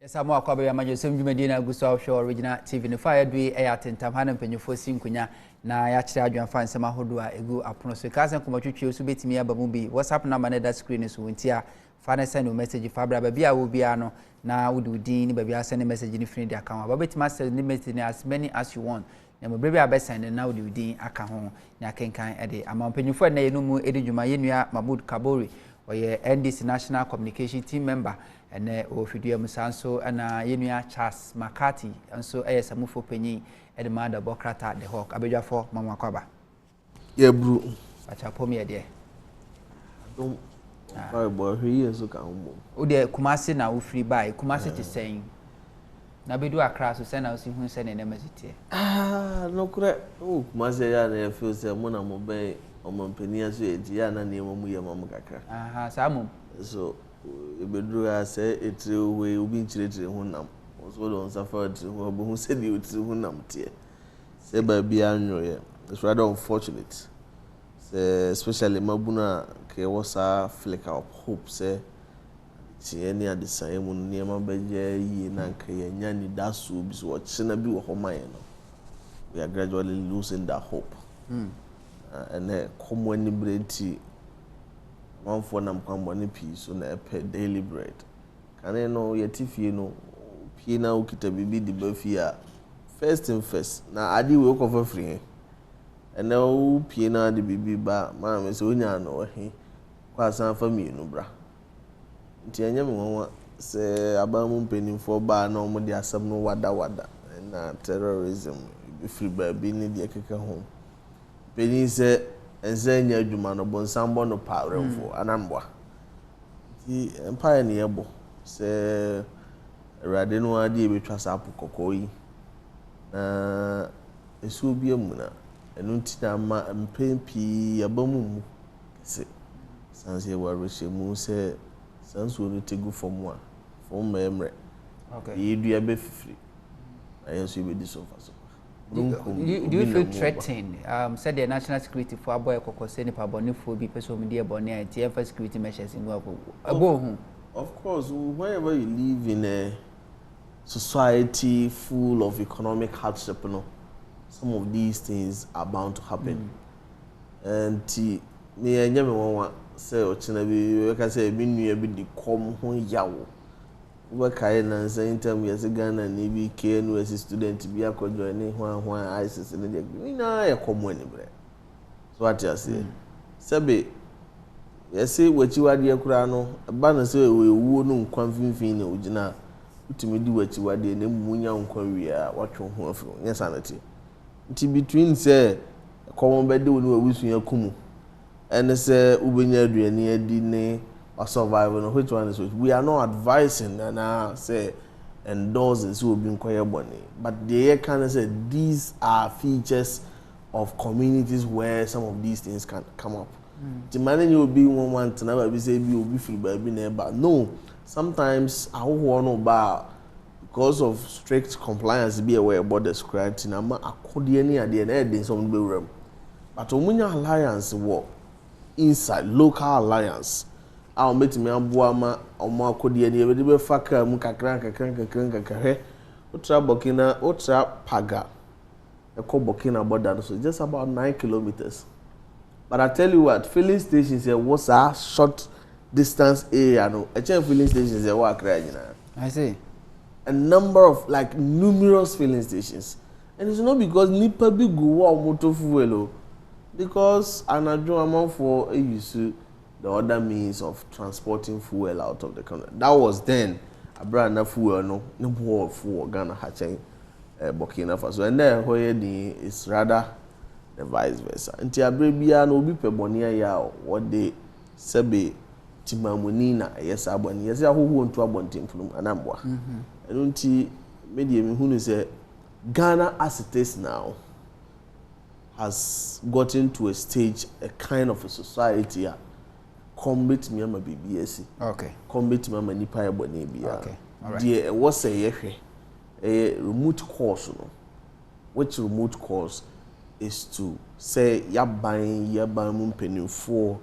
Samo akwabe Amanyosem dwumadi na gusto offshore original TV no fire dui tentam ha na mpanyofo sinkunya na ya kire adwan fa nsema hodo a egu apono so kasen komatwetwe so betimi aba mu bi WhatsApp number na that screen so wontia fa na send message fa bra ba bia wo bia no na wududin ni ba bia send message ni free the account ba betima send ni message as many as you want na mo bia ba send na wududin aka ho na kenkan e de ama mpanyofo na yenu mu edi dwuma yenua Mahmud Kabore oye NDC National Communication Team member ene ofidua musanso ana yenua Charles McCarthy anso samufo panyin ede ma da bokrata the hawk abedwafo mama kwaba ye bru acha pomi ede don ba bo hwe so ka mo o de kumase na wo free buy kumase te sen na bedu akra so sen na wo si hu sen na mazite no kure o kumase ya na feel say mo na mo be o mo mpania so edi ya na ne mo ye mo kakra samum so ebedru ase etire we obi nchiretire hunam so don suffer to obo hu se di otire hunam tie se ba bia anwoye it's rather unfortunate se especially mabuna ke wasa flicker of hope se tie ni adesan mu niema beje yi na nka ye nya ni daso bi so china bi wo homan no we are gradually losing that hope and come when brenti one for nam kwambone pi so na epe daily bread kan no yetifie no pie na ukita bibi di bafia first and first na adi we ko for free and now pie na di bibi ba ma me so nya no he kwa san family no bra nti anya me won se abamu mpenimfo ba na omo di asam no wada na terrorism bi free ba bi ni di ekeka ho peni se ensenya adwuma no bonsambo no pawremfo anambwa ti empire ne yebo se rade no ade ebetwa sapo kokoyi na esu obi amuna enu ntina ma mpempi yabamu se sanse waro shemu se sanso no tegu fom a fom memre okay yedu ya be fifiri ayeso ebedi so fa so. Do you feel threatened? Said the national security for a boy kokoseni pa boni for be person media boni and TF security measures in work. Of course, wherever you live in a society full of economic hardship, you know, some of these things are bound to happen. And me and you say, "Ochinabi, we can say, me be the come home yawo." We can na saying time we as Ghana ni bi KNU as student bi akojo ni hwan ISIS ni dey we na e komo ni bre so what you say sebe yesi wachiwade akura no ba na se we wuo no nkwan finfin na ogina utimi di wachiwade na munya nkwan wi a watwe ho afro nyesa na ti nti between say komo be de woni awusu yakumu ene se ubenya aduane adi ne or survival no which one is which we are not advising and say endorsing so being quite money but they can say these are features of communities where some of these things can come up the man you will be one to never be say be free by being neighbor no sometimes I want to because of strict compliance be aware about the security na ma akodi any ade na e some be room but omunya alliance work inside local alliance a metimi aboa ma omo akodi ani ebedi be faka mu kakran he utra Burkina utra Paga eko Burkina border so just about 9 kilometers but I tell you what filling stations here was a short distance area no a filling stations here wa kra nyina I see a number of like numerous filling stations and it's not because nipa bi go wa motor fuel because anadwo amount for use the other means of transporting fuel out of the country. That was then a brand new fuel no more for Ghana hatching Burkina Faso. And then where is rather the vice versa. Until Abrebia no be pebonia ya what they sebe timamunina yes abon yes ya who want to abontim from anambwa. And until medium who say Ghana as it is now has gotten to a stage, a kind of a society combat me ama BBS. Okay. Combat me ama nipa e bone bia. Okay. All right. There was a remote course no. Which remote course is to say yaban mumpenifo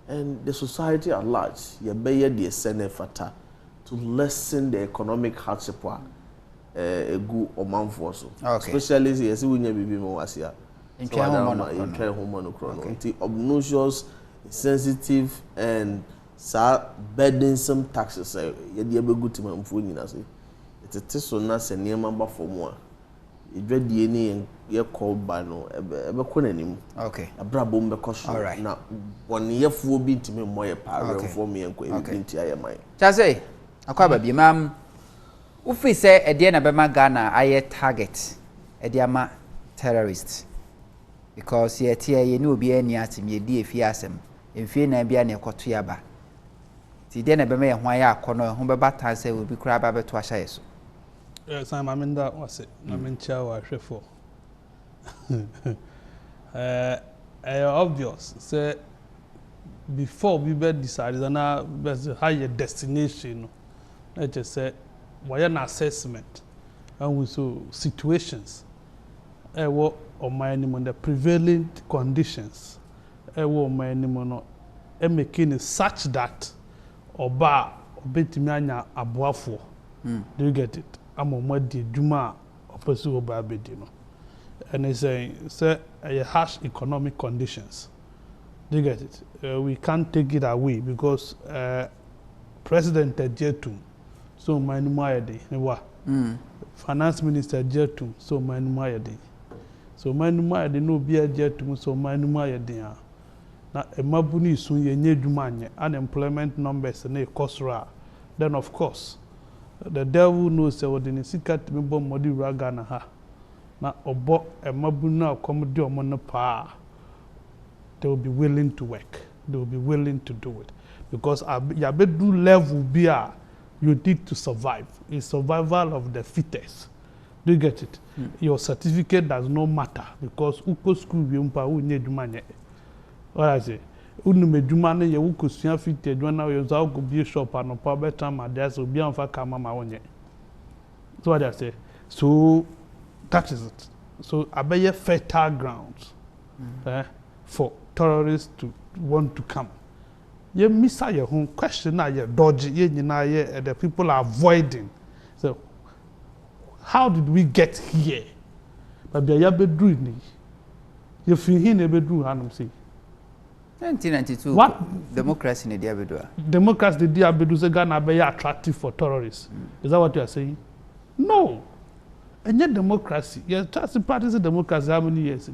and the society at large. Ya beye de sene fata to lessen the economic hardship a good or man for so. Okay. Especially yes, we need to be more asia. In So obnoxious, sensitive, and burdensome taxes. You be good to my phone. It's a so na se near member for more. You dread DNA and you're called by no ever could okay. A brabum because all right. Now 1 year will be to me more power for me and quite into your mind. Chase, akwaba bi mam ufi say e de na be ma Ghana aye target e de ama terrorists because ye tie ye ni obi ani atim ye di efi asem emfie na bia na ekoto ya ba ti de na be ma ye ho aye akono ho be bata say obi kura ba beto ahya yeso Sam Aminda was it na mencha wa hwefo obvious say before we be decide na higher destination no just say why an assessment and we saw situations what or my the prevailing conditions what my no making it such that oba obetimi anya aboafo do you get it am omadi djuma opesu oba abedi no and they say harsh economic conditions. Do you get it? We can't take it away because President Jetum, so many mayade, Finance Minister Jetum, so many mayade. So many mayade no be a Jetum, so many mayade. Now a mabuni soon ye nedumanye unemployment numbers and a cost. Then of course, the devil knows what in the secret me bomb modi ragana ha. Now obo a mabuna comedy on pa. They will be willing to work. They will be willing to do it. Because your bedroom level be you need to survive. It's survival of the fittest. Do you get it? Your certificate does not matter because uko school be umpa u nye jumanye. What I say? Unu me jumane ye uko suya fitte jwana yo za uko be shop and pa better ma there so be anfa kama ma onye. So what I say? So that is it. So abeye fertile grounds for terrorists to want to come. You miss your home question now, you dodgy, the people are avoiding. So, how did we get here? But be a bedroom. You feel here, a bedroom, I'm saying. 1992. What democracy in the Diabedua? Democrats, the Diabedua, is going to be attractive for terrorists. Is that what you are saying? No. And yet, democracy, yes, just the parties of democracy, how many years?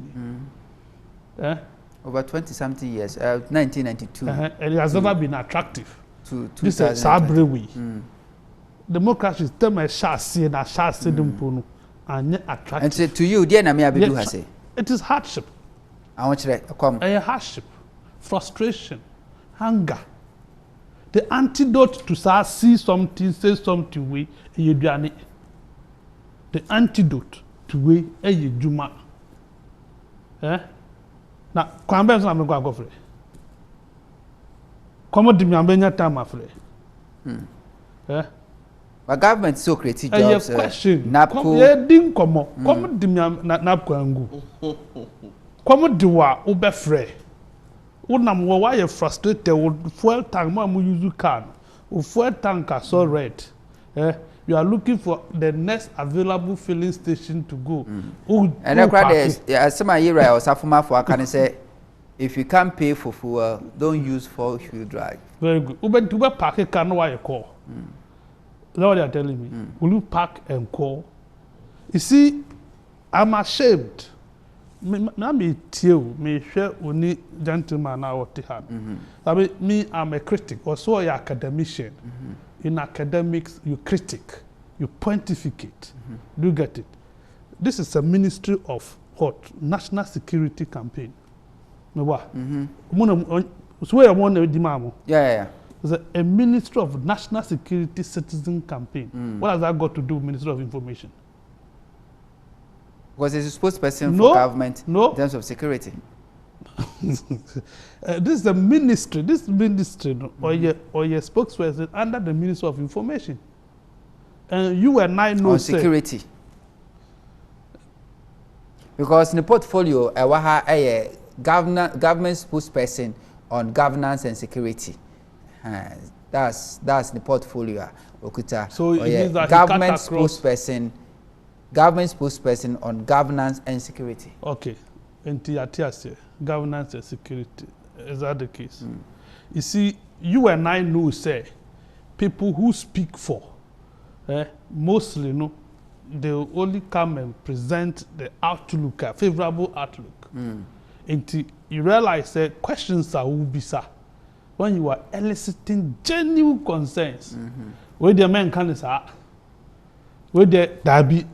Over 20-something years, 1992. And it has never been attractive. To this is Sabrewi. Democracy is tell my chassis and a chassis and attractive. And say to you, dear Namia Bedu has say. It is hardship. I want you to come. A hardship, frustration, hunger. The antidote to see something, say something, we you do it. The antidote to we a juma. Now, kwambe so am go free. Come di mi ambenya time afre. But government so creative jobs. Napco. Ye din komo. Come di mi napco angu. Come di wa ube free. Unam wo why you frustrated with fuel tank mo use car. Fuel tank are so red. You are looking for the next available filling station to go. And some area or Safuma for can say if you can't pay for fuel, don't use four-wheel drive. Very good. Uber park a car, no why you call. That's what they are telling me. Will you park and call? You see, I'm ashamed. Me tell me share only gentleman now what I mean, I'm a critic, also an academician. In academics, you critic, you pontificate. Do you get it? This is a ministry of what? National security campaign. Yeah. It's a ministry of national security citizen campaign. What has that got to do with Ministry of Information? Was it a spokesperson for government in terms of security? This is the ministry. This ministry, or your spokesperson under the Ministry of Information, and you and I know security. Because in the portfolio, I was a government spokesperson on governance and security. That's the portfolio. Okuta. So it means that government spokesperson on governance and security. Okay. Governance and security. Is that the case? You see, you and I know, say, people who speak for, mostly, no, they only come and present the outlook, a favorable outlook. Until you realize that questions are ubisa when you are eliciting genuine concerns. Where the men can say, where the dabi,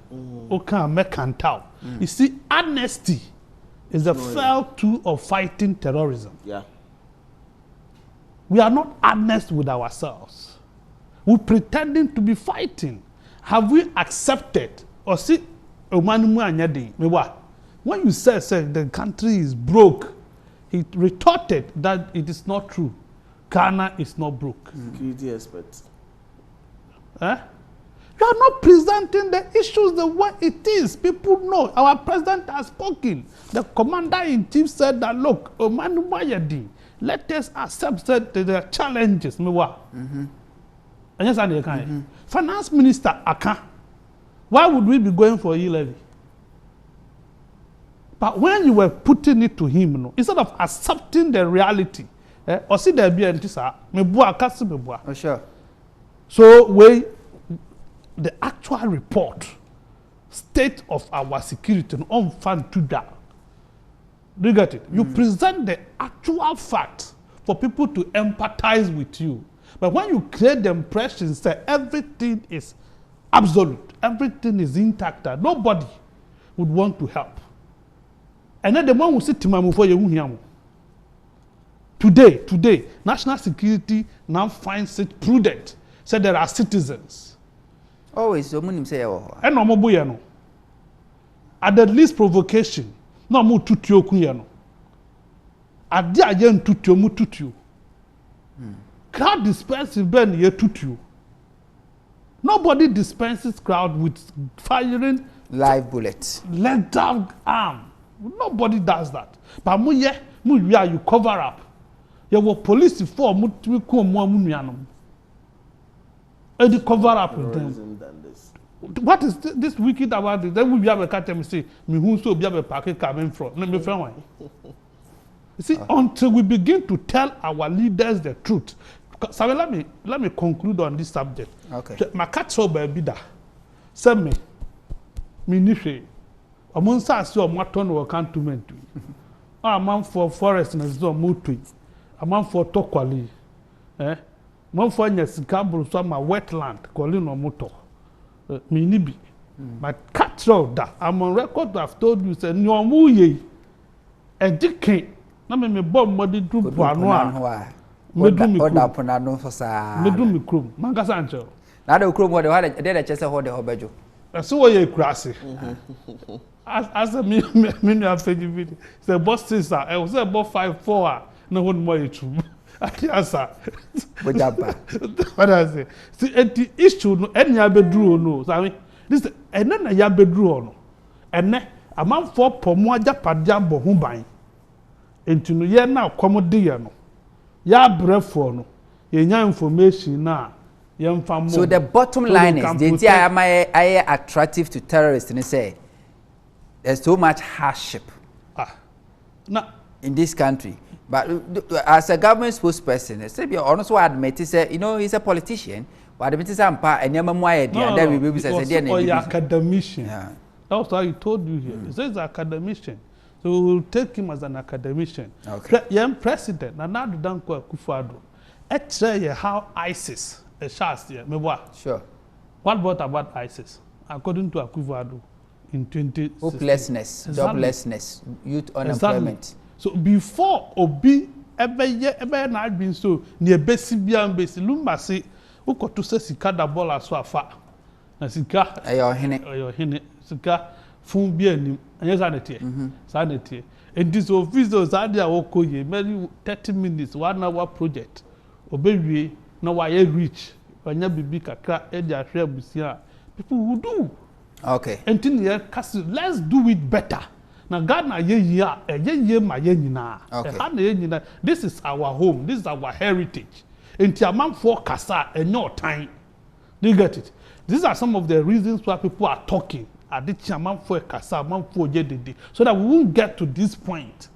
okay, make and tell. You see, honesty is the fell tool of fighting terrorism. Yeah. We are not honest with ourselves. We're pretending to be fighting. Have we accepted or see when you say the country is broke, he retorted that it is not true. Ghana is not broke. Security experts. You are not presenting the issues the way it is. People know. Our president has spoken. The commander-in-chief said that, look, let us accept that there are challenges. Finance minister Aka, why would we be going for e-levy? But when you were putting it to him, instead of accepting the reality, or see there be sir, Oh, sure. So the actual report, state of our security, on fund to that. Do you get it? You present the actual fact for people to empathize with you. But when you create the impression that everything is absolute, everything is intact, nobody would want to help. And then the one who sit to my for you. Today, national security now finds it prudent. Said there are citizens. Always, so many say, And no more at the least provocation, no more tutio kuyano. At the again tutio mu tutio. Crowd dispensive ben ye tutio. Nobody dispenses crowd with firing live bullets. Let down arm. Nobody does that. But you cover up. You were police for mu come more munyanum. And you cover up with them. What is this wicked about it? Then we have a cat and say, me who so be a packet coming from. Let me find one. You see, until we begin to tell our leaders the truth. So let me conclude on this subject. Okay. McCarthy baby da. Send me nife. Among us your maton or cantonment. A man for forest and so mutui. A man for tokwali. Man for nyesikabu some wetland calling on motor. Minibi. But catch that. I'm on record to have told you say no muye. And dick na me bomb modi do boanoa. Oda ponano for sa. Me do me krom. Manga sancho. Na de krom wode wade dey chese ho de hobejo. So we krase. As a me no afeji video. Say boss sister, I was about 5'4". No one more true. Answer. What I say? See, the issue no any abedru no. So I mean, this and then ya bedru no. And then a man for pomo aja padia bo ho ban. Enti no ye na komode ye no. Ya brefo no. Ye nya information na ye mfa mo. So the bottom line is the am I attractive to terrorists and say there's so much hardship in this country. But as a government spokesperson, say be honest, what admit say, you know, he's a politician. But admit say ampa and then we be say academician. Yeah. That's how he told you here. He says academician. So we'll take him as an academician. Okay. Young president, and now the Danko Akufo-Addo. Actually, how ISIS a chance here. Sure. What about ISIS? According to Akufo-Addo, in 2016. Hopelessness, joblessness, youth unemployment. Exactly. So before Obi ebe na been so near besi bia besi lumba se ukoto se sika da bola so afa na sika ayo hene sika fun bia nim anya sa na tie and this officers are there okoye maybe 30 minutes 1 hour project obewie na wa ye reach anya bibi kakra e dia hwe abusia people who do okay until here let's do it better. Now Ghana ye ma ye nyina. Okay. This is our home. This is our heritage. enti amanfo kasa enyo time. Do you get it? These are some of the reasons why people are talking. Adichi amanfo kasa amanfo jedede, so that we won't get to this point.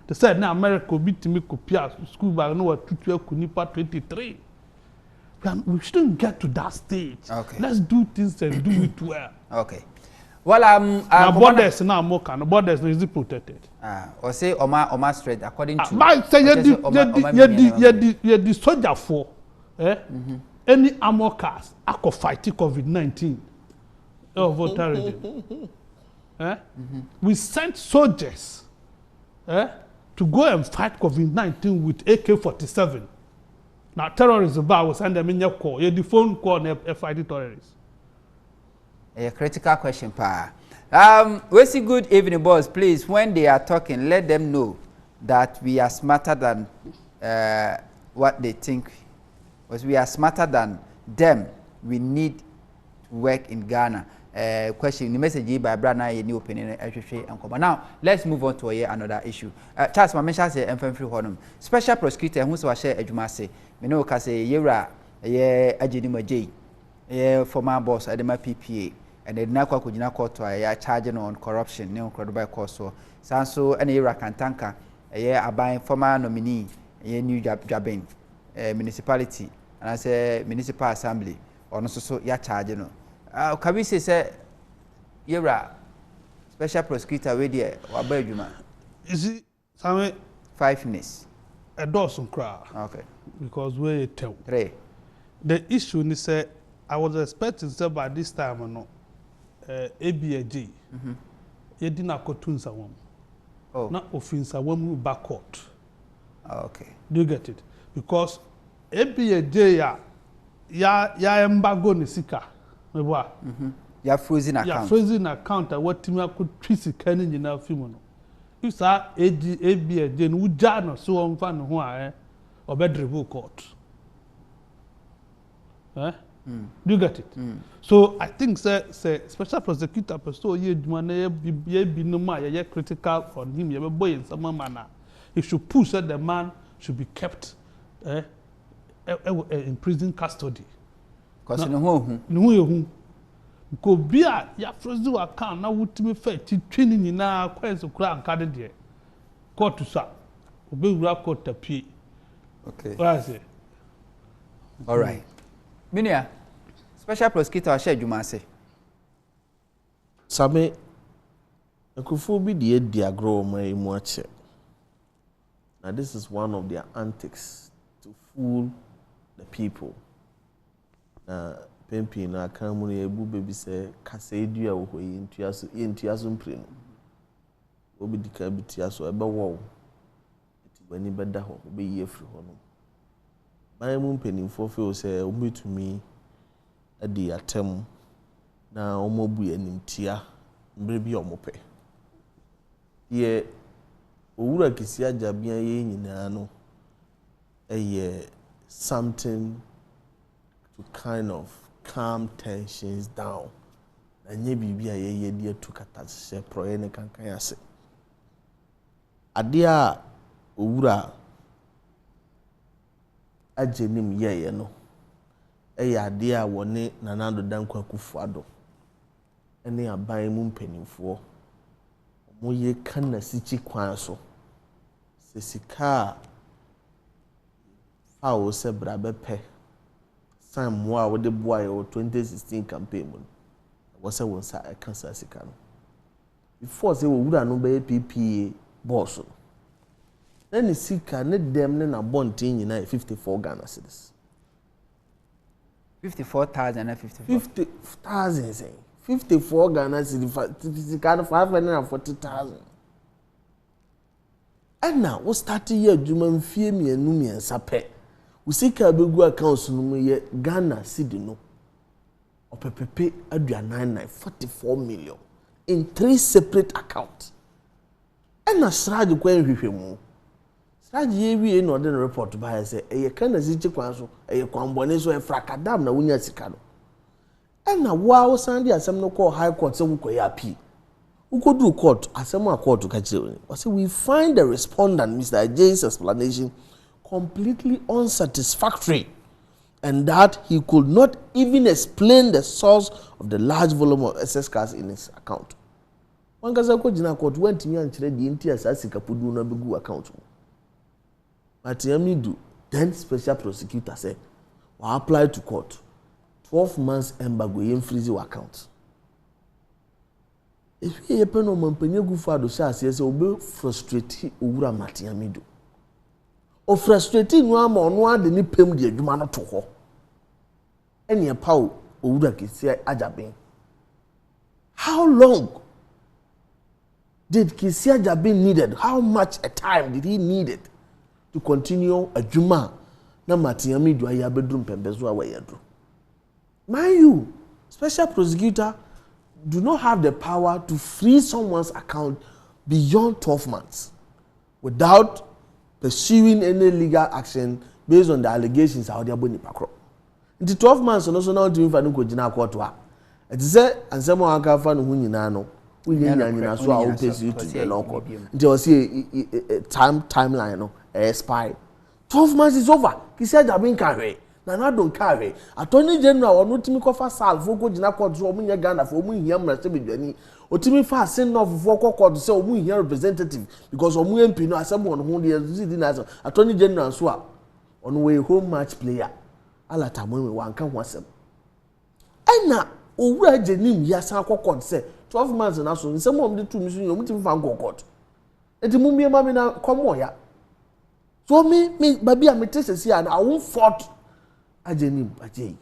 They said now America beat me kopia school bag no tutu kunipa 23. We shouldn't get to that stage. Okay. Let's do things and do it well. Okay. Well, now borders now more can borders is protected. Or say Oma straight according to. But say you the soldier for, any armor cars ako fight COVID-19. We sent soldiers, to go and fight COVID-19 with AK-47. Now terrorism was send them in your call. You the phone call and fight terrorists. A critical question, pa. We see good evening, boss. Please, when they are talking, let them know that we are smarter than what they think. Because we are smarter than them. We need to work in Ghana. Question, the message by Brana, a new opinion, and now let's move on to another issue. Charles, my mention say free honum. Special prosecutor who so share ejumase. Me know ka say yera ye agyenima J. Former boss Adema PPA. And the Nakwa Kujina court are charging on corruption, no credible cause. So, Sanso and Ira Kantanka, a year are buying former nominee, a new Jabin, municipality, and I say municipal assembly, or no so ya charging. Kabise say, Ira, special prosecutor, with you, or Berguma. Is it some 5 minutes? A dozen crowd. Okay. Because we tell. The issue is say, I was expecting say by this time or no. ABAG, you didn't go to Nsawam. Oh, not offense, I won't back court. Okay. Do you get it? Because ABAG, ya embargo ni sika. Ya frozen account. Ya frozen account. What team could twist the canning in our film. You saw ABAG, and would Jan or so on fan who are or bedroom court. Do you get it? So I think say special prosecutor so ye be no ma ye critical on him ye boy in some manner. He should push that the man should be kept in prison custody. Because no because be a ya frozen account now would me fair training in na kwes okra ankade de court to sa obe wura court tapie. Okay. What I say? All right. Minia, special prosecutor share Jumase. Same, a kufubi the diagro my muache. Now this is one of their antics to fool the people. Na pempi na kamuni ebu baby say kase dua wo intiaso mprenu. Obi dika bitiaso ebe wo. Eti wani beda ho obi ye free ho no. My mumpenimfo feel say obi to me adi atem na omobu animtia mbre bi omope ye owura kisi ajabia ye nyina no something to kind of calm tensions down na nye bibia ye die to kata se proye ne kankan ase ade a owura ajenim yeye no ade a woni nanado dankwa kufuado ene aban mu mpanimfo mo ye kana sichi kwan so sesika awo se brabe pe sam mo a wode boa ye 2016 campaign mu wo se won sa kansa sika no before se wo wura no be PPA boss then sika ne dem ne na bontin nyina 54 Ghana cedis 54,000 and 50,000 say 54 Ghana cedis sika 540,000 and now we start year adwuma mfie mienu miensa pe we sika begu accounts no ye Ghana cedi no opepepe aduanan 44 million in 3 separate accounts and na sraje kwa nhwehwemu sraje ye wie no de report ba say e kana sichi kwan so e kwanbone so e frakadam na wunya sika no and na wa sande asem no call high court say wo ya appeal who do court asem a court ka kire we say we find the respondent Mr. J's explanation completely unsatisfactory, and that he could not even explain the source of the large volume of excess cash in his account. One kasa ko jina court went me and chere the ntia sa sika podu na begu account. But Yamidu, then special prosecutor said, "We apply to court 12 months embargo yen freeze your account." If you happen on Mampenye Gufa do say obe frustrate Owura Matiamido. O frustrating no ama ono ade ni pem de adwuma no to ho. Ene pawo Owura Kisi Ajaben. How long did Kisi Ajaben needed? How much a time did he needed to continue adwuma na Matiamido aya bedrum pembezo awayedro? Mind you, special prosecutor do not have the power to freeze someone's account beyond 12 months without pursuing any legal action based on the allegations out there. In the 12 months, also now to infa nuko jina court wa. It is say ansemo aka fa no hu nyina no. We nyina so a pursue to the law court. Until see timeline no expire. 12 months is over. Kisi Ajaben carry. Na don't carry. Attorney General or no timi kofa sal foko jina court so omu nya Ghana for omu hia mrase bedwani. Otimi fa send off for court say omu hia representative because omu MP no asem won ho de di na so Attorney General so a on way home match player. Ala tamowe wanka ho asem. Ena Owura Jenim ya san court say 12 months na so nsem om de tu mi so omu timi fa court. Eti mu mi ma mi na komo ya. So me baby am tese si and I won't fought Ajenim Ajay.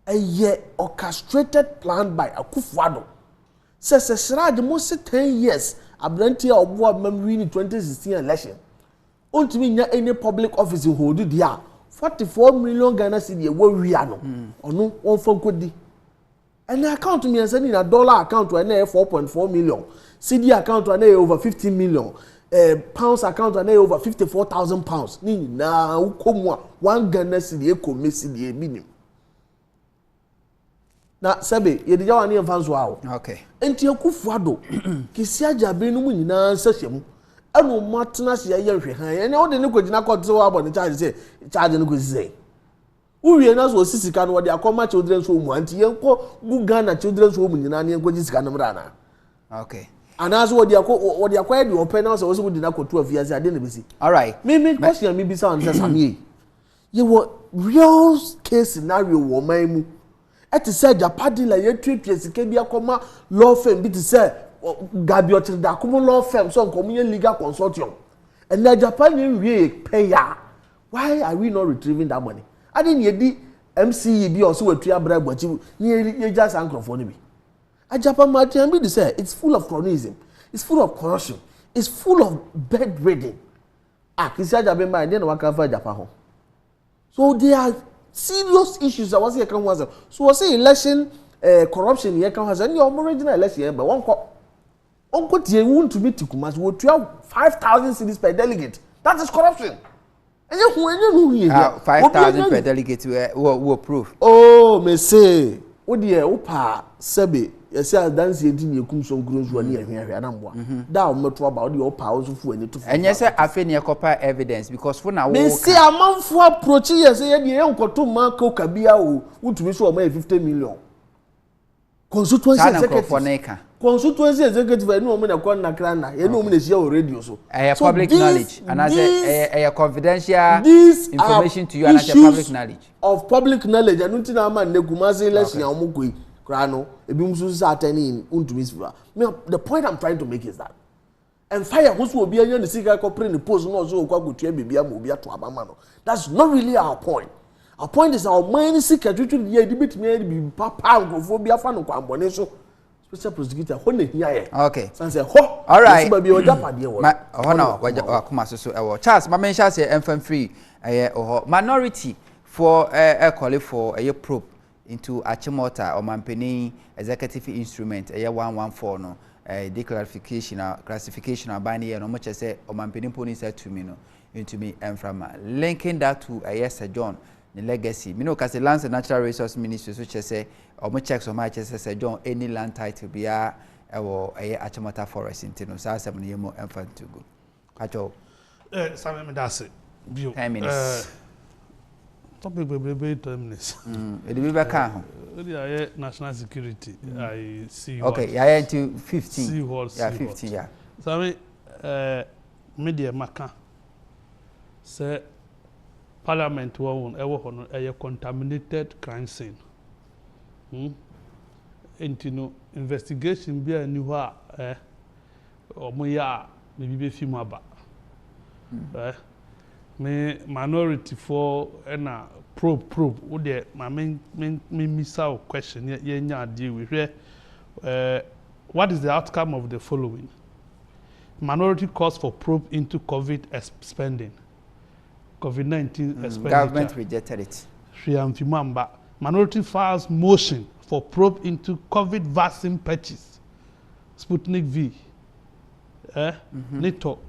A year orchestrated plan by Akufo-Addo. Says the most 10 years Abrantia of board memory in 2016 election. Ultimately, any public office in hold it 44 million Ghana cedi we no. Or no one for good. And the account to me and sending a dollar account to an 4.4 million. CD account to an over 15 million. Pounds account and over 54,000 pounds. Ni na ukomwa one Ghana cedi eko me cedi minim. Na sebe ye de jawani enfanso awo. Okay. Enti Akufo-Addo Kisi Ajaben no mu nyina sahwem. Eno matena se ye hwe han. Ene wo de ne kogina court so abo ne charge say charge ne kosise. Uwie na so sisika no wo de akoma children's home anti yenko gu Ghana children's home nyina ne yenko sisika no mra na. Okay. And as what they acquired the open house also did not go 12 years. I didn't see. All right. Me question me be sound says me. You were real case scenario woman. At say Japan like you treat yes can be a comma law firm bit say Gabiot da common law firm so communal legal consortium. And the Japan we pay ya. Why are we not retrieving that money? I didn't yet MCE be also a tria bribe but you just uncle for me. A Japan Matiambi say it's full of cronyism, it's full of corruption, it's full of bedridden. Kisi Ajaben by then one can find Japan. So there are serious issues that was here can was so was say election corruption here can has any original election but one tie won to meet Kumasi wo 5,000 cedis per delegate. That is corruption. And you 5,000 per delegate we approve. Oh me say o de opa sebe yesi dance edi ne kum so nkuro nso ne ehwe anamboa da o meto aba o de opa o so fu ani to fu enye se afi ne ekopa evidence because for na wo me see amanfo approach yesi ye de enkoto manko kabia o utumi so o ma 50 million constituency executive constituency executive enu o me na kon nakra na ye no o me na share o radio so public knowledge and as a confidential information to you and as public knowledge of public knowledge anu ti na man ne Kumasi election amukoi krano ebi musu satani untumi sifa. The point I'm trying to make is that and fire who will be anya ne sika corporate ne post no so kwa gotua bibia ma obi ato abama no. That's not really our point. Our point is our mind sika twetwe ye di betimi bi papa nkofo bi afa no kwambone so special prosecutor ho ne hia ye. Okay. Sanse ho. All right. Ba bi o japade wo. Ho na akoma so ewo. Charles ma mention say enfam free minority for call for a probe into Achimota or Mampeni executive instrument 114 no classification abani no much say or Mampeni poni said to me no into me and from linking that to yes John the legacy me no cause lands and natural resource ministry which say or much checks on my chest John any land title be or Achimota forest into no sa 7 year more infant to go acho Sammy that's it 10 minutes. Topic be 10 minutes. It will be back. National security. I see. Okay, yeah, into 15. See what? Yeah, 15. Yeah. So I mean, media maka say parliament won a contaminated crime scene. Into no investigation be a new or moya maybe few more back. Me minority for na probe wo de ma me missile question ye nya deal with what is the outcome of the following? Minority calls for probe into COVID spending. COVID-19 expenditure. Government rejected it. Minority files motion for probe into COVID vaccine purchase. Sputnik V. Nito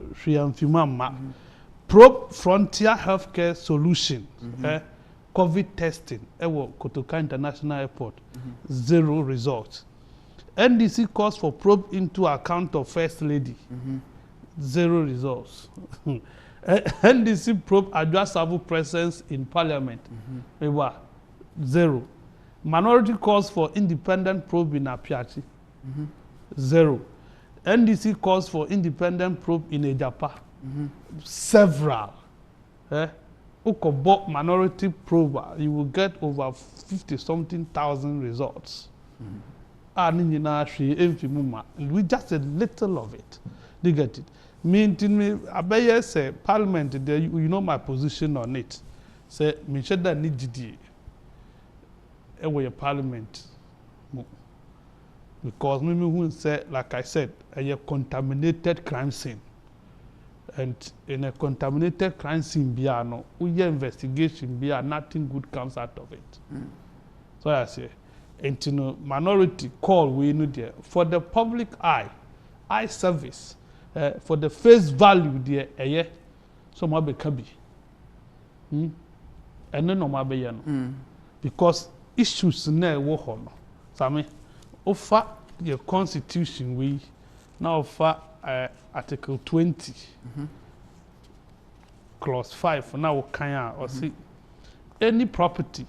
probe frontier healthcare solution. COVID testing. Ewo Kotoka International Airport. 0 results. NDC calls for probe into account of First Lady. 0 results. NDC probe Adwa Savo presence in Parliament. 0. Minority calls for independent probe in Apiachi. 0. NDC calls for independent probe in Ejapa. Several. Ukobo minority probe, you will get over 50-something thousand results. We just a little of it. Do you get it? Meaning me, Abaye say Parliament. There, you know my position on it. Say me should that need GD. Ewe Parliament, because me who say like I said, a contaminated crime scene, and in a contaminated crime scene, biano, we investigation, biya nothing good comes out of it. So I say. And you know, minority call we know there for the public eye service, for the face value there, so ma be kabi. And then no ma be yano. Because issues na wo ho no. Same, offer your constitution we now offer article 20, clause 5 now can or see any property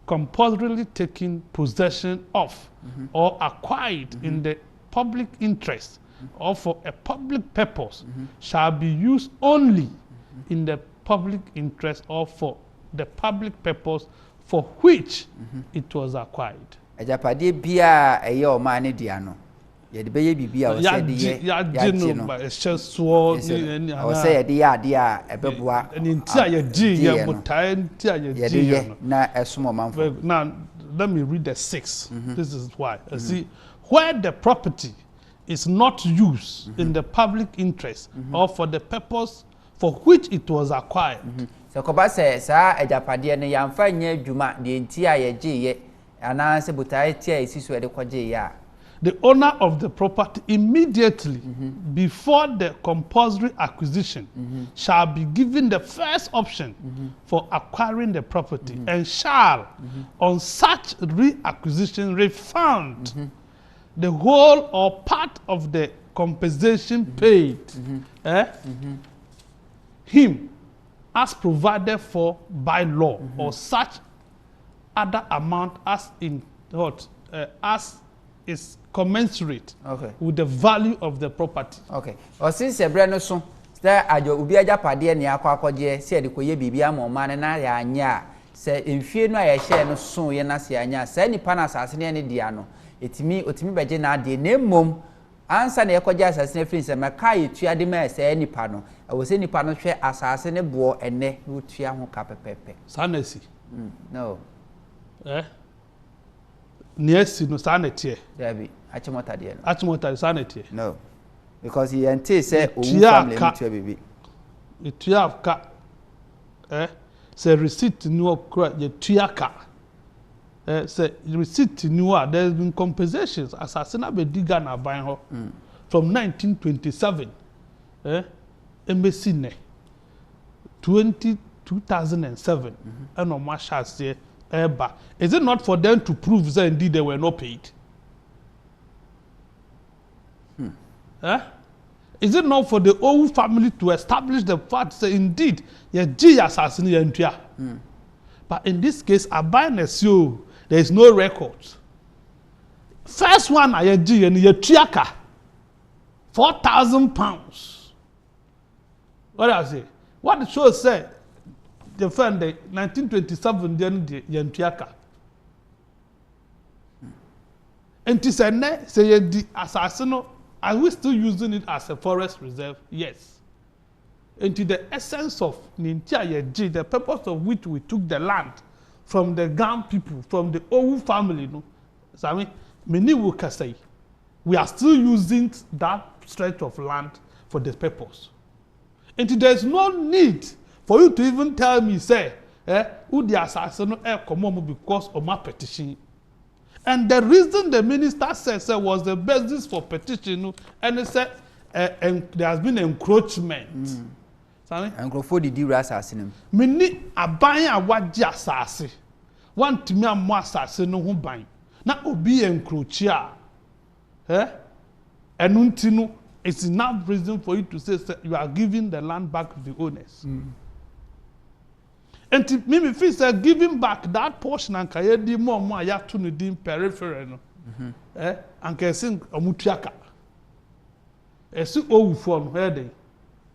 compulsorily taken possession of or acquired in the public interest or for a public purpose shall be used only in the public interest or for the public purpose for which it was acquired. Ejapade bia eye o ma ne dia no. Ye de beye bibia o se de ye ya no ba ehyeso ni o se ye de ya de a ebeboa ni ntia ye di ye mutai ntia ye di na esomo manfo. Now let me read the 6. This is why. See, where the property is not used in the public interest or for the purpose for which it was acquired. So ko ba se sa ejapade ne yamfa nya adwuma de ntia ye gi ye ana se butai tia esiso de kwaje ya. The owner of the property immediately before the compulsory acquisition shall be given the first option for acquiring the property and shall, on such reacquisition, refund the whole or part of the compensation paid him as provided for by law or such other amount as in what as is commensurate with the value of the property. Okay. Or since ebre no so, there ajo ubi ajapade ne akwakoje se de koye bibia ma ma na ya anya se emfie no ya share no so ye na se anya se nipa na asase ne dia no otimi beje na ade na mom ansa na yekoje asase ne free se maka yetua de ma se nipa no e wo se nipa no hwe asase ne bo ene no tua ho ka pepepe sanasi no Niesi no sanity. Debi, achimota de no. Achimota sanity. No. Because he ante say owu family to baby. It have ka say receipt new okra ye tuaka. Say receipt new there's been compensations assassina be diga na ban ho from 1927 embassy ne 2007 and on marshal say is it not for them to prove that indeed they were not paid? Is it not for the old family to establish the fact say indeed ye G assassin yentua? But in this case, Abanesio, there is no record. First one I G and ye triaka £4,000. What I say? What the show said? The friend 1927 then the yentriaka. And to say the assassin. Are we still using it as a forest reserve? Yes. And to the essence of Nintia Yeji, the purpose of which we took the land from the Gam people, from the old family, no? So I mean, many will say, we are still using that stretch of land for this purpose. And there's no need for you to even tell me, say, who the assassin because of my petition. And the reason the minister said was the basis for petition, and he said there has been encroachment. Encroachment did you assassin? Many are buying a waji assassin. One to me a more assassin no one buying. Now obi encroacher. And untino it's enough reason for you to say you are giving the land back to the owners. And to me, feel say giving back that portion and kayedi more ya to the periphery no. And kaysin omutiaka. Esi owu form heading.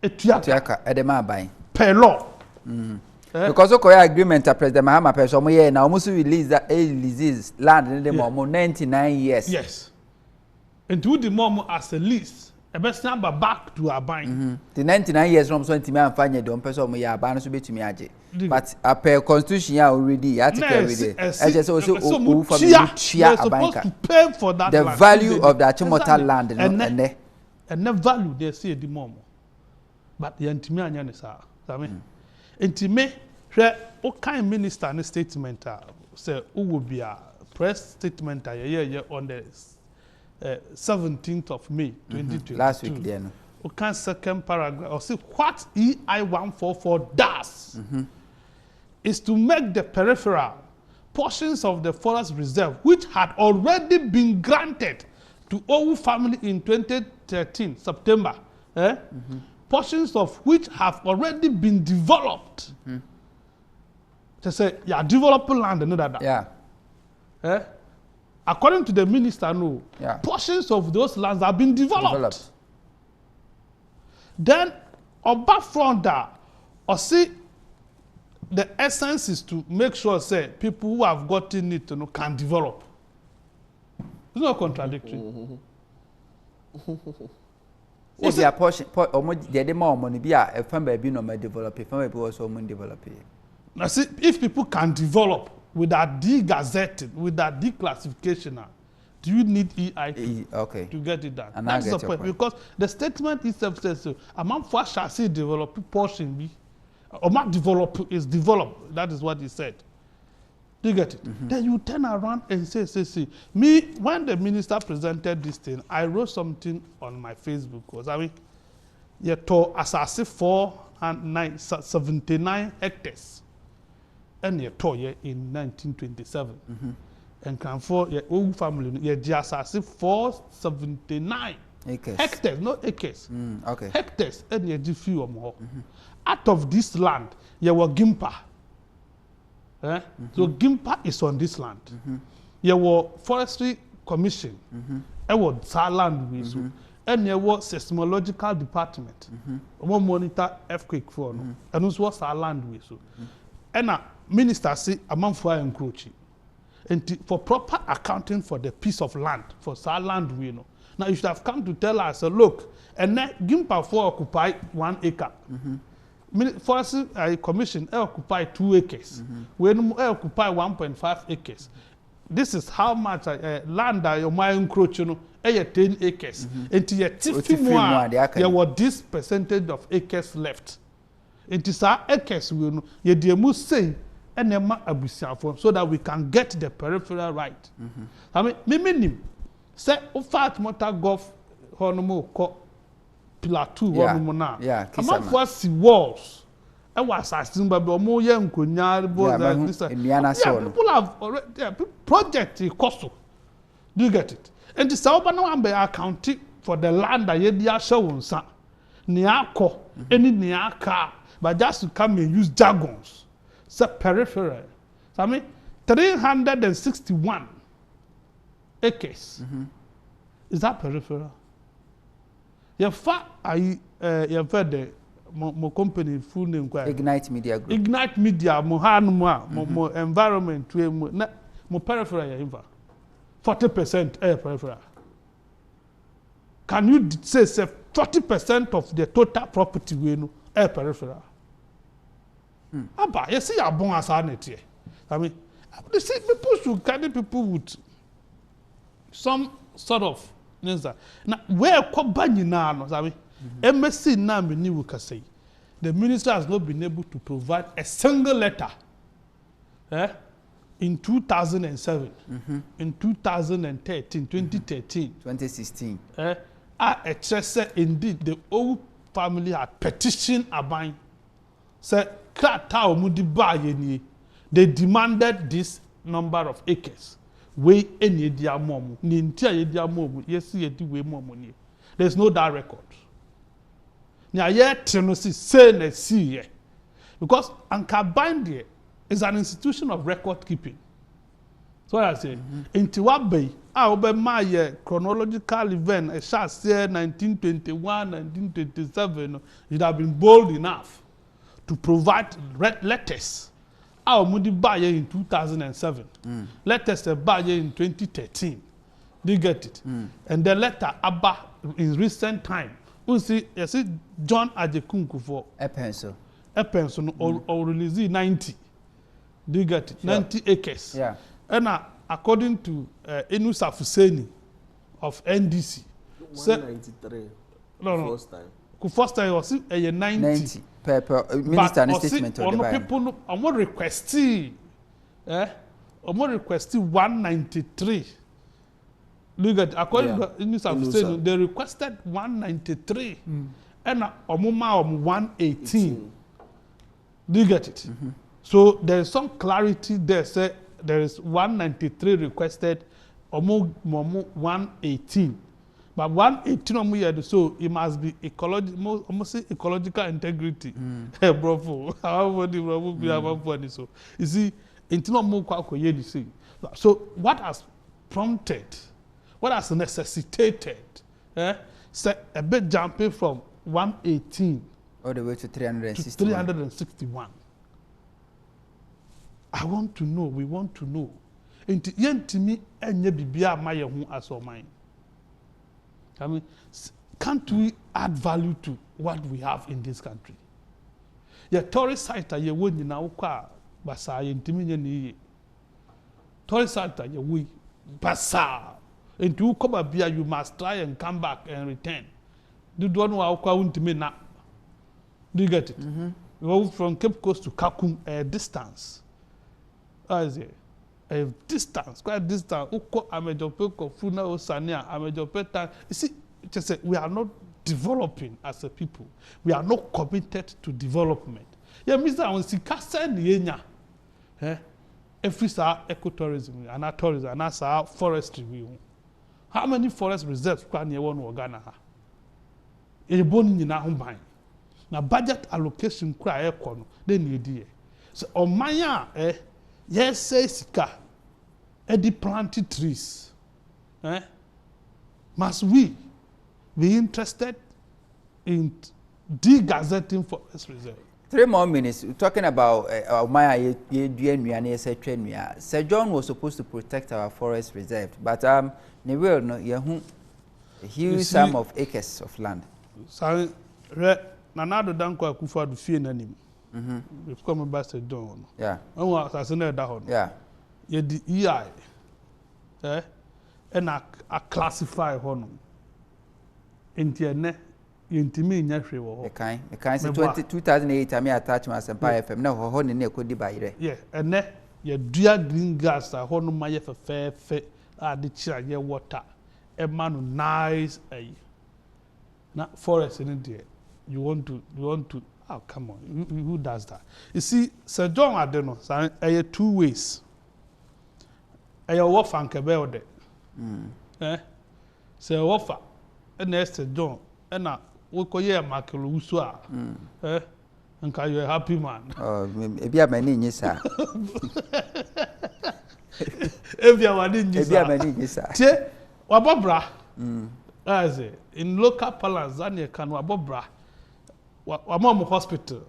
Etuaka edema buying. Per law. Because of Korea agreement, President Mahama person here now almost release that releases land in the more 99 years. Yes. And to the mom as a lease. A best number back to our buying. The 99 years from 20 million fine don't person me ya ban so be to me aje. But a per constitution already article already. I just also family chia a banker. To pay for that the land. Value of that mortal land and the value they see the mom. But the intime anya sa. Intime what kind minister and statement say who will be a press statement on the 17th of May 2022. Last week then. Okay, second paragraph. Or see what EI 144 does is to make the peripheral portions of the forest reserve, which had already been granted to Owu family in 2013 September, portions of which have already been developed. They say, yeah, developing land and that. Yeah. According to the minister, no. Portions of those lands have been developed. Then, above from that, or see, the essence is to make sure, say, people who have gotten it can develop. It's not contradictory. If they are portion, the more money be a firm baby no may develop, a firm baby also may develop. Now, see, if people can develop, without de-gazetting, without declassification, do you need EIP to get it done? And that's the point. Because the statement itself says so. Among first shall see develop portion B. Or not develop is develop. That is what he said. Do you get it? Then you turn around and say, me, when the minister presented this thing, I wrote something on my Facebook. Because I mean, you told assassin 479 hectares. And you told in 1927. And can for your own family, you just assassin 479 hectares, not acres. Hectares, and you do few or more. Out of this land, you were Gimpa. So Gimpa is on this land. You were Forestry Commission. It was land. And you were Seismological Department. We monitor earthquake for no. And also was our land. And minister say among fire encroaching. And for proper accounting for the piece of land, for our land we know. Now you should have come to tell us, look, and then Gimpa 4 occupy 1 acre. Forestry Commission occupy 2 acres. We occupy 1.5 acres. This is how much land that you might encroach, 10 acres. Until you were this percentage of acres left. It is our acres we know. You must say and so that we can get the peripheral right. I mean, minimum say fat motor golf honomo pillar 2 honomo now. Among first walls. I was asking about more young kunyar people have already project cost. Do you get it? And the Southern one be accounting for the land that you are showing. Niako, any Niaka, but just to come and use jargons. It's a peripheral. So I mean, 361 acres. Is that peripheral? Your fact, you've heard the company full name. Ignite Media Group. Ignite Media, mo environment, mo peripheral, 40% air peripheral. Can you say 40% of the total property we know air peripheral? Aba, you see a bon as anity. I mean, they say people should carry people with some sort of answer. Now, where Kobani now, I mean, MSC now we can say the minister has not been able to provide a single letter. In 2007, in 2013, 2013, 2016. I said indeed the old family had petitioned Abang. Said, they demanded this number of acres. We any dia mom, yes, there's no that record. Now, yet, Tennessee say see because Anka Bind is an institution of record keeping. So I say, into what bay, my chronological event, a shall say 1921, 1927, it have been bold enough to provide letters. Our Moody buyer in 2007, letters buyer in 2013. Do you get it? And the letter Abba in recent time, you see John Ajekunku for a pencil or release 90. Do you get it? Sure. 90 acres. Yeah. And according to Enusa Fuseni of NDC, 193. No. First time. First time was 90. Per minister and statement of the people I'm more requesting 193. Look at according to Enusa Fuseni, they requested 193 and Omuma 118. Do you get it? So there is some clarity there. Say there is 193 requested, almost 118, but 118 so it must be ecological integrity. Hey, bro, so you see, so what has prompted, what has necessitated, say a bit jumping from 118 all the way to 361. To 361. I want to know, we want to know. Enti yentimi enye bibia amaye hu aso mine. I mean, can't we add value to what we have in this country? Yeah, tourist site ye woni na ukwa basa yentimi nye ni. Tourist site ye we basa. Enti ukoba bia you must try and come back and return. Do one wa ukwa untimi na. Do you get it? Go from Cape Coast to Kakum, a distance. As a distance, quite distance. Uko amejopeko funa osania amejopeta. You see, just say we are not developing as a people. We are not committed to development. Yeah, Mr. Onsikasa nienya. Every sa ecotourism, and tourism, and our forestry. How many forest reserves can you want to Ghana? A bone in our home. Now budget allocation cry econo, then you dear. So on my yes, say sika, edi planted trees. Must we be interested in de-gazetting forest reserve? 3 more minutes. We're talking about Maya Sir John was supposed to protect our forest reserve, but a huge sum of acres of land. So, Nanado Danko Kufa do fear nanim. We've come about Sir John. Yeah. Oh, assassinate that one. Yeah. Ye the EI. And I classify honum. Intiane. Yintimi nyahwe wo. The kind say 2008 I attach my Empire FM na ho ne ne kodi ba ire. Yeah, and ne ye dua green gas a ho no ma ye fe a de chira ye water. E ma no nice na forest in there. You want to oh come on. Who does that? You see Sir John Adeno say 2 ways. E wo fan ke be ode. Say wo fa and Sir John and we ko ye makelo usu a nka you a happy man ebi amani nyisa ebi awade nyisa ebi amani nyisa tie wabobra as in local parlance ane kan wabobra wa mo hospital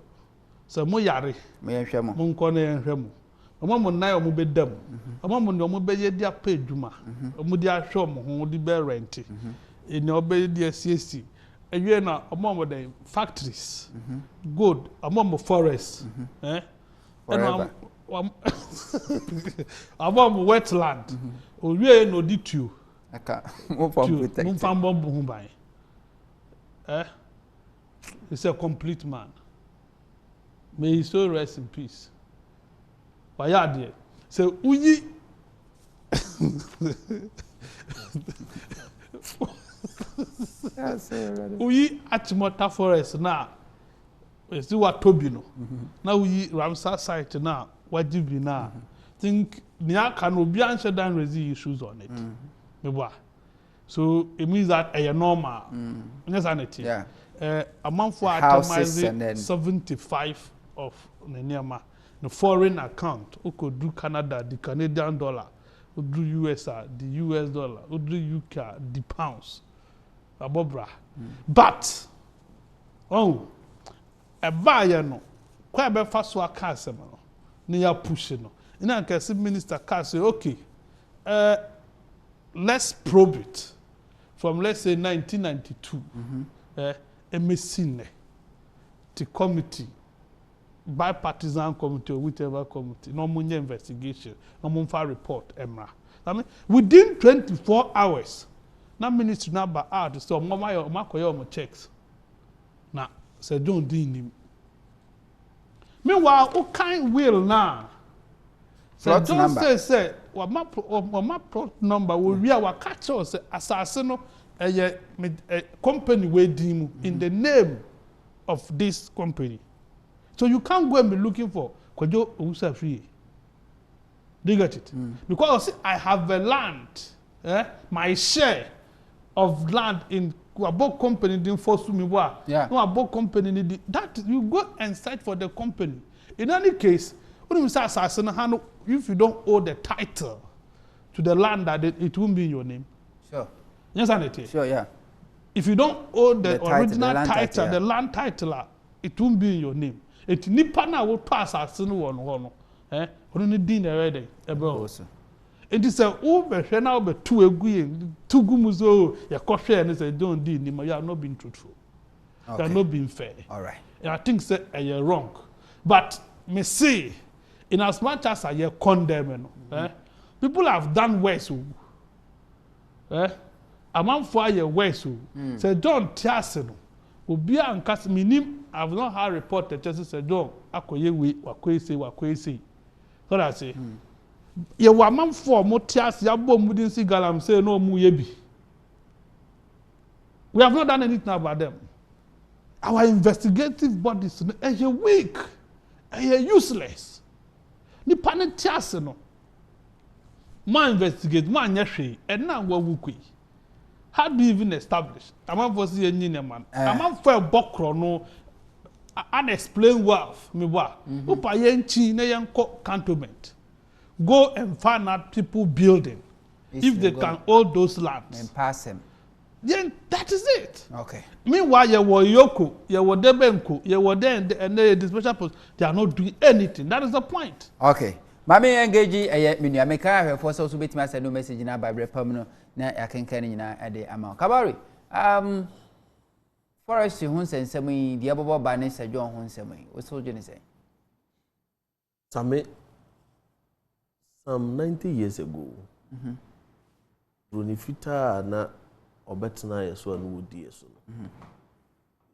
so mo yare mo yenhwe mo mo nko na yenhwe mo mo nan o mo bedam mo mo be ye dia pa eduma mo dia hwe mo ho di be rent ene obe dia CSC ewie na mo the factories good mo forest and mo wetland owie no di tu aka mo from protect mo fam bomb hu ban he's a complete man. May he so rest in peace. Wayade. So uyi uyi Achimota forest na esi watobi no. Na uyi Ramsar site na wajibi na. Think niya can obi answer dan raise issues on it. Meboa. So it means that a normal. Yeah. A month for atomizing 75 of the foreign account. Who could do Canada, the Canadian dollar, who do USR, the US dollar, who do UK, the pounds. Abobra. But a buyer no, quite a fast work customer. Near pushing no. In a case, Minister can say, okay, let's probe it from let's say 1992. MSC the committee, bipartisan committee or whichever committee, no more investigation, no more report, Emra. I mean, within 24 hours, na ministry number out, so Mama checks. Now, say don't deal him. Meanwhile, what kind will now? So don't say, what my number will be our catch us, assassin. A company wedding in the name of this company. So you can't go and be looking for Kwajo Usa free. Do you get it? Because I have a land, my share of land in Kabore company didn't force me. Yeah. No, Kabore company that you go and search for the company. In any case, when you say assassin, if you don't owe the title to the land, that it won't be in your name. Sure. Yes, Anity. Sure, yeah. If you don't own the original title, yeah. the land title, it won't be in your name. It nipana will pass as soon one. Only dinner already. It is a over now, but two agreeing, two gumuzo, your coffee and say, don't deal, you have not been truthful. You have not been fair. All right. And I think that you're wrong. But me say, in as much as I condemn, people have done worse. A man for your way so. Say John Tiaseno. Obi an cast minim. I've not had report that just said John. Akoye we wakwese. So I say. Ye wa man for mo Tias ya bom wouldn't see galam say no mu yebi. We have not done anything about them. Our investigative bodies are weak. Are useless. Ni pane Tiaseno. Ma investigate, ma nyehwe, and now what wukui. How do you even establish? I'm for see any man. I'm for a bokro no unexplained wealth. Me what? Upa yenchi na yanko cantonment. Go and find out people building. If they can hold those lands. And pass them. Then that is it. Okay. Meanwhile, you were Yoko, you were Debenko, you were there and the special post. They are not doing anything. That is the point. Okay. Mami engage menu ameka ahwefo so so betima send no message na ba brepam no na yakenkan nyina ade ama Kabore forest hu nsensem yi de abobo ba ne sejon hu nsem yi wo so jeni say some 90 years ago Runifita na obetena yeso anu wodi yeso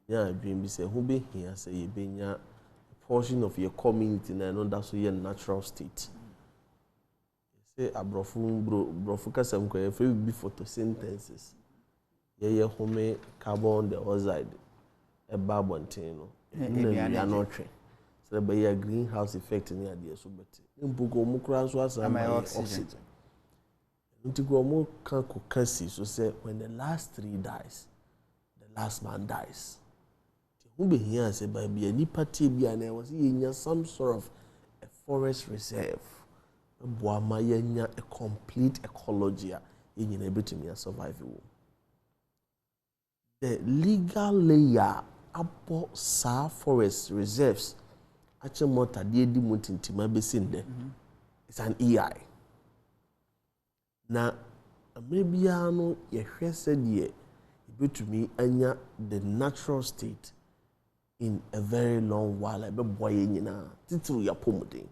ya dream bi say hu be hia say ye benya portion of your community na no that so your natural state. Say abrofu kasam ko free be photosynthesis. Ye home carbon dioxide e babontin no. Ya no twe. So be your greenhouse effect ni ade so beti. Mpuko mu kura so asama oxygen. Ntiko mu kan ko kasi so say when the last tree dies, the last man dies. Who be here say by be any party be and was in some sort of a forest reserve. Boama yenya a complete ecology in ability to survive. The legal layer about sa forest reserves actually more than the mountain tima basin there. It's an EI. Now, maybe I know ye said ye to me anya the natural state in a very long while. I be boy na titu ya pomode.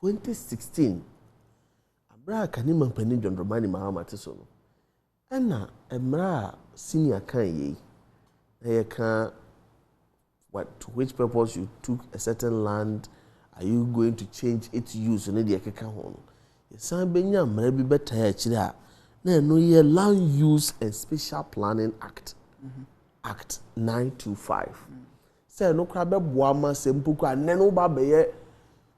2016, Abra kanima mpani John Romani Mahama teso no. Ena emra senior kan ye. Na kan what to which purpose you took a certain land, are you going to change its use na de keka ho no. Ye san benya mra bi beta ya kire a na no ye Land Use and Special Planning Act. Act 925. Say no kra be boa ma sempuku aneno ba be ye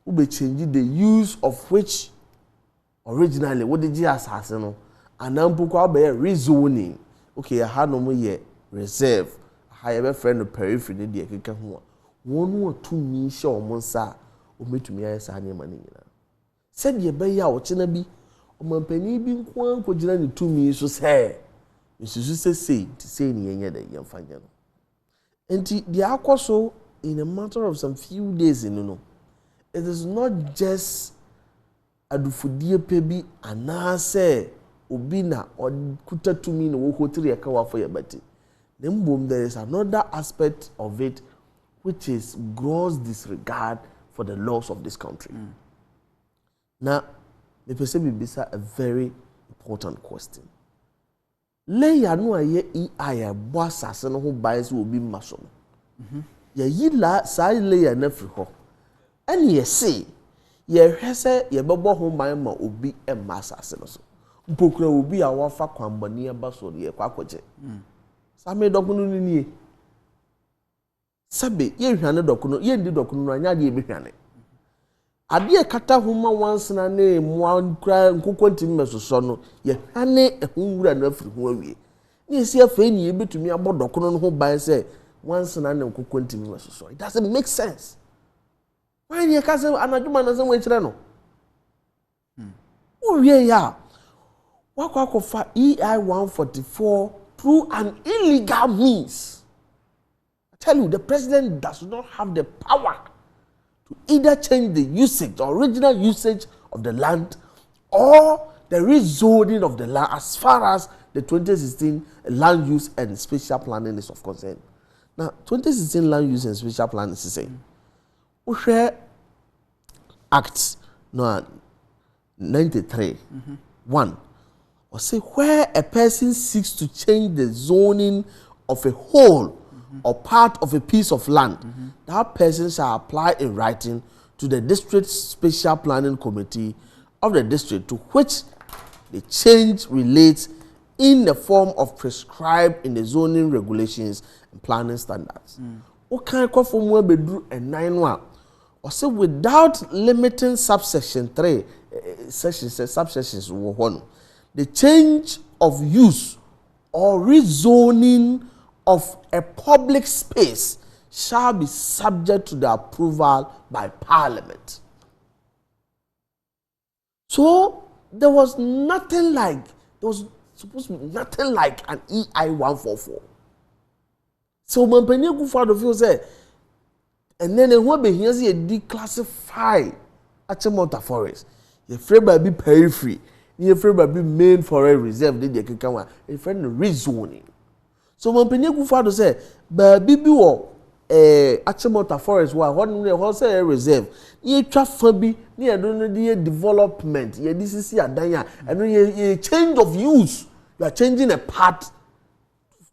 ube change the use of which originally what did you assess no anampuku ba be rezoning. Okay, I had no more ye reserve. I have a friend of periphery de keka ho. One or two mi she o monsa o metumi ayesa anya mani nyina. Said ye be ya o chena bi o mampani bi nko anko gina ni tumi so say. Misusu say to say ni yenye da yemfanya no. Enti the akoso in a matter of some few days no. It is not just adufudie pebi anase obi na okuta tumi na wo hotiri eka wa for yabati. Then there is another aspect of it which is gross disregard for the laws of this country. Now, the person bisa a very important question. Leya no aye EI abo asase no ho bias will be maso. Ya yila sa leya na firi ho. Ani ye say ye hwese ye bebo ho ban ma obi e masase no so. Mpokura obi a wafa kwambani aba so ye kwakoje. Same dokunu ni sabe ye hwane dokunu ye ndi dokunu anya de ye behwane. Ade kata homa once na na emu ankra nkokwantim mesoso no ye hwane ehunwura na afiri ho awie. Ni esi afa ni ye betumi abodokunu no ho ban say once na na nkokwantim mesoso. It doesn't make sense. Why you can say anaduma na say we kire no? Uwie ya. Wakwa for EI 144 through an illegal means. I tell you, the president does not have the power to either change the usage, the original usage of the land, or the rezoning of the land as far as the 2016 Land Use and Special Planning is of concern. Now, 2016 Land Use and Special Planning is saying, Ushe Act no 93 1 or say where a person seeks to change the zoning of a whole or part of a piece of land, that person shall apply in writing to the district special planning committee of the district to which the change relates in the form of prescribed in the zoning regulations and planning standards. What kind of form will be do a 9-1? Or say without limiting subsection 3, subsections 1, the change of use or rezoning of a public space shall be subject to the approval by Parliament. So there was nothing like, there was supposed to be nothing like an EI 144. So when Penny Gufado feels say, and then when be here see a declassify Achimota Forest, you afraid by be periphery, you afraid by be main forest reserve, they can come one, a friend rezoning. So when Penny Gufado say, baby be wo Achimota Forest, what say a reserve, you traffic near the development, yeah, this is your danya, and you change of use, you are changing a part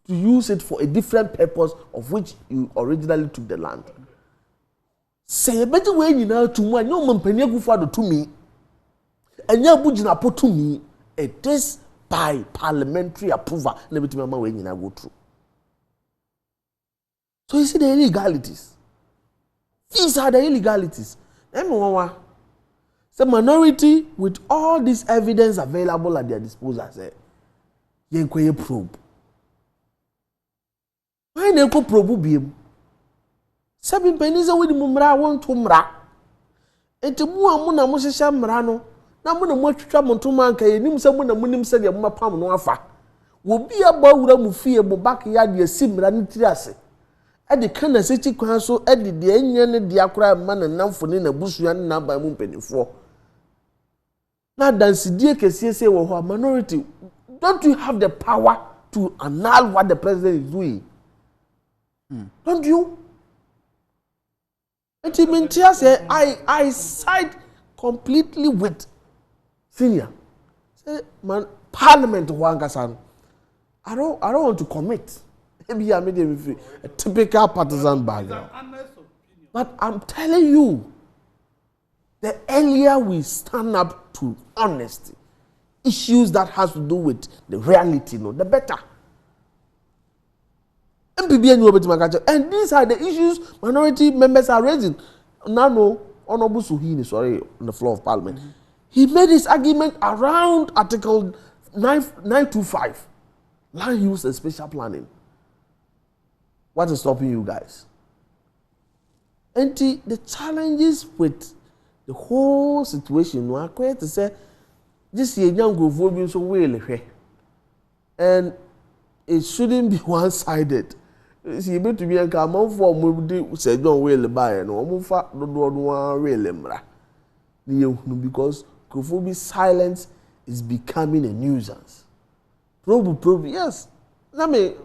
to use it for a different purpose of which you originally took the land. Say a better way you know to one, no man penny to me, and your bujina put to me, it is by parliamentary approval. Let me tell you when you go through. So you see the illegalities. These are the illegalities. The minority with all this evidence available at their disposal say, you probe. Why na ko probu biem? Sabi penisa we di mumra won to mra. Enti mu amu na mo hyehyɛ mra no. Na mo na mo atwitwa mo ntoma anka yenim sɛ mo na munim sɛ de mo mapam no afa. Wo bia ba wura mu fie mo backyard ya si mra ne tiri ase. E de kana sechi kwan so e de anya ne de akora ma na namfo ne na busua ne na ba mu mpanifo. Na dansidie kese se wo ho minority. Don't you have the power to annul what the president is doing? Don't you? I side completely with senior. Say, man, Parliament Wangasan. I don't want to commit. Maybe I made a typical partisan background. But I'm telling you, the earlier we stand up to honesty, issues that has to do with the reality, the better. And these are the issues minority members are raising. Now, Honorable Suhini, sorry, on the floor of Parliament, he made his argument around Article 925, land use and spatial planning. What is stopping you guys? And the challenges with the whole situation, we are quite to say, this year young group so well, and it shouldn't be one-sided. See, but to be a common form, said John will buy and almost don't want really because Kofobi silence is becoming a nuisance. Probe, yes. I mean,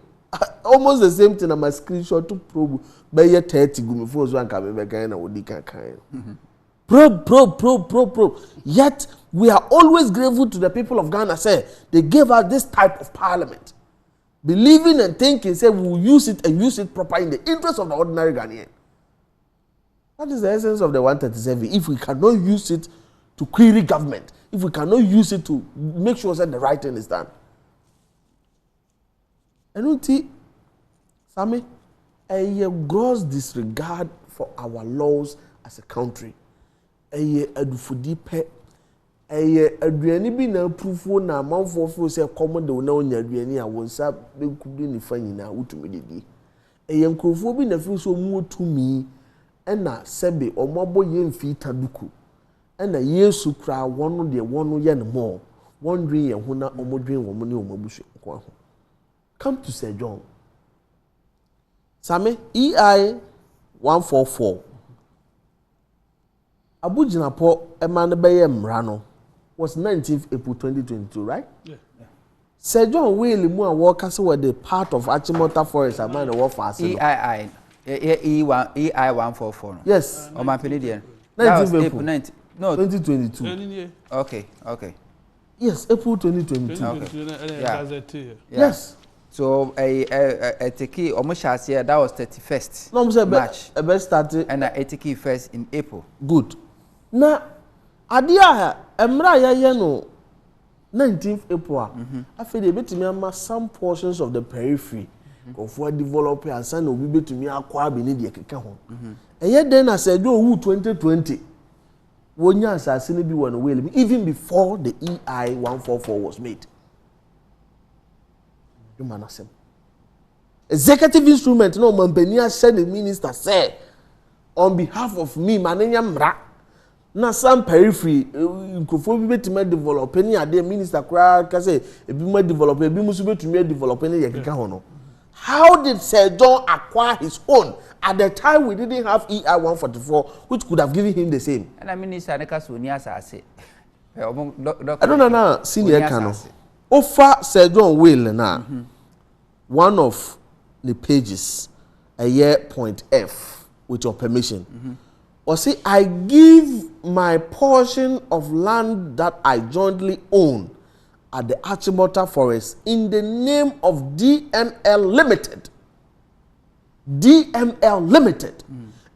almost the same thing. I'm a screenshot to probe. By your 30 go before one come back and I would kind. Probe. Yet we are always grateful to the people of Ghana. Say they gave us this type of parliament. Believing and thinking, say we will use it and use it properly in the interest of the ordinary Ghanaian. That is the essence of the 137. If we cannot use it to query government, if we cannot use it to make sure that the right thing is done. And you see, Sammy, a gross disregard for our laws as a country. A adufudipe. Aduani bi na proof na manfo fo say common de na onya aduani a wonsa be kubi ni fa nyina wutumi dedi nkrofo bi na fi so mu otumi na sebe omobo ye mfi taduku na yesu kra wono de wono ye ne mo wondwen ye ho na omodwen wo mo ne omabusu ko ho. Come to Sir John Same EI 144 Abujinapo emane beye mra no was 19th April 2022, right? Yeah. Sir John Willie Moore Walkers were the part of Achimota Forest among the warfare. EI144. Yes. On my Palladian. 19th April. No. 2022. Okay. Yes, April 2022. Okay. Yeah. Yes. So a tiki almost year that was 31st. No, I'm saying March. A best started. And a tiki first in April. Good. Now, adia emra ya no 19th April. I feel they bet me some portions of the periphery of what developer and son will be to me acquire beneath the keka ho. And yet then I said, "Oh, 2020." One year assassin be one way even before the EI 144 was made. Amanyosem. Executive instrument no Mampenia said the minister said on behalf of me manenya mra na some periphery nkofo bi betime develop any ade minister kra ka say ebi ma develop ebi musu betime develop any ye keka ho no. How did Sir John acquire his own at the time we didn't have EI 144 which could have given him the same? And I minister neka so ni asase. I don't know now senior kano. Offer Sir John will na one of the pages a year point F with your permission. Or say I give my portion of land that I jointly own at the Achimota Forest in the name of DML Limited. DML Limited.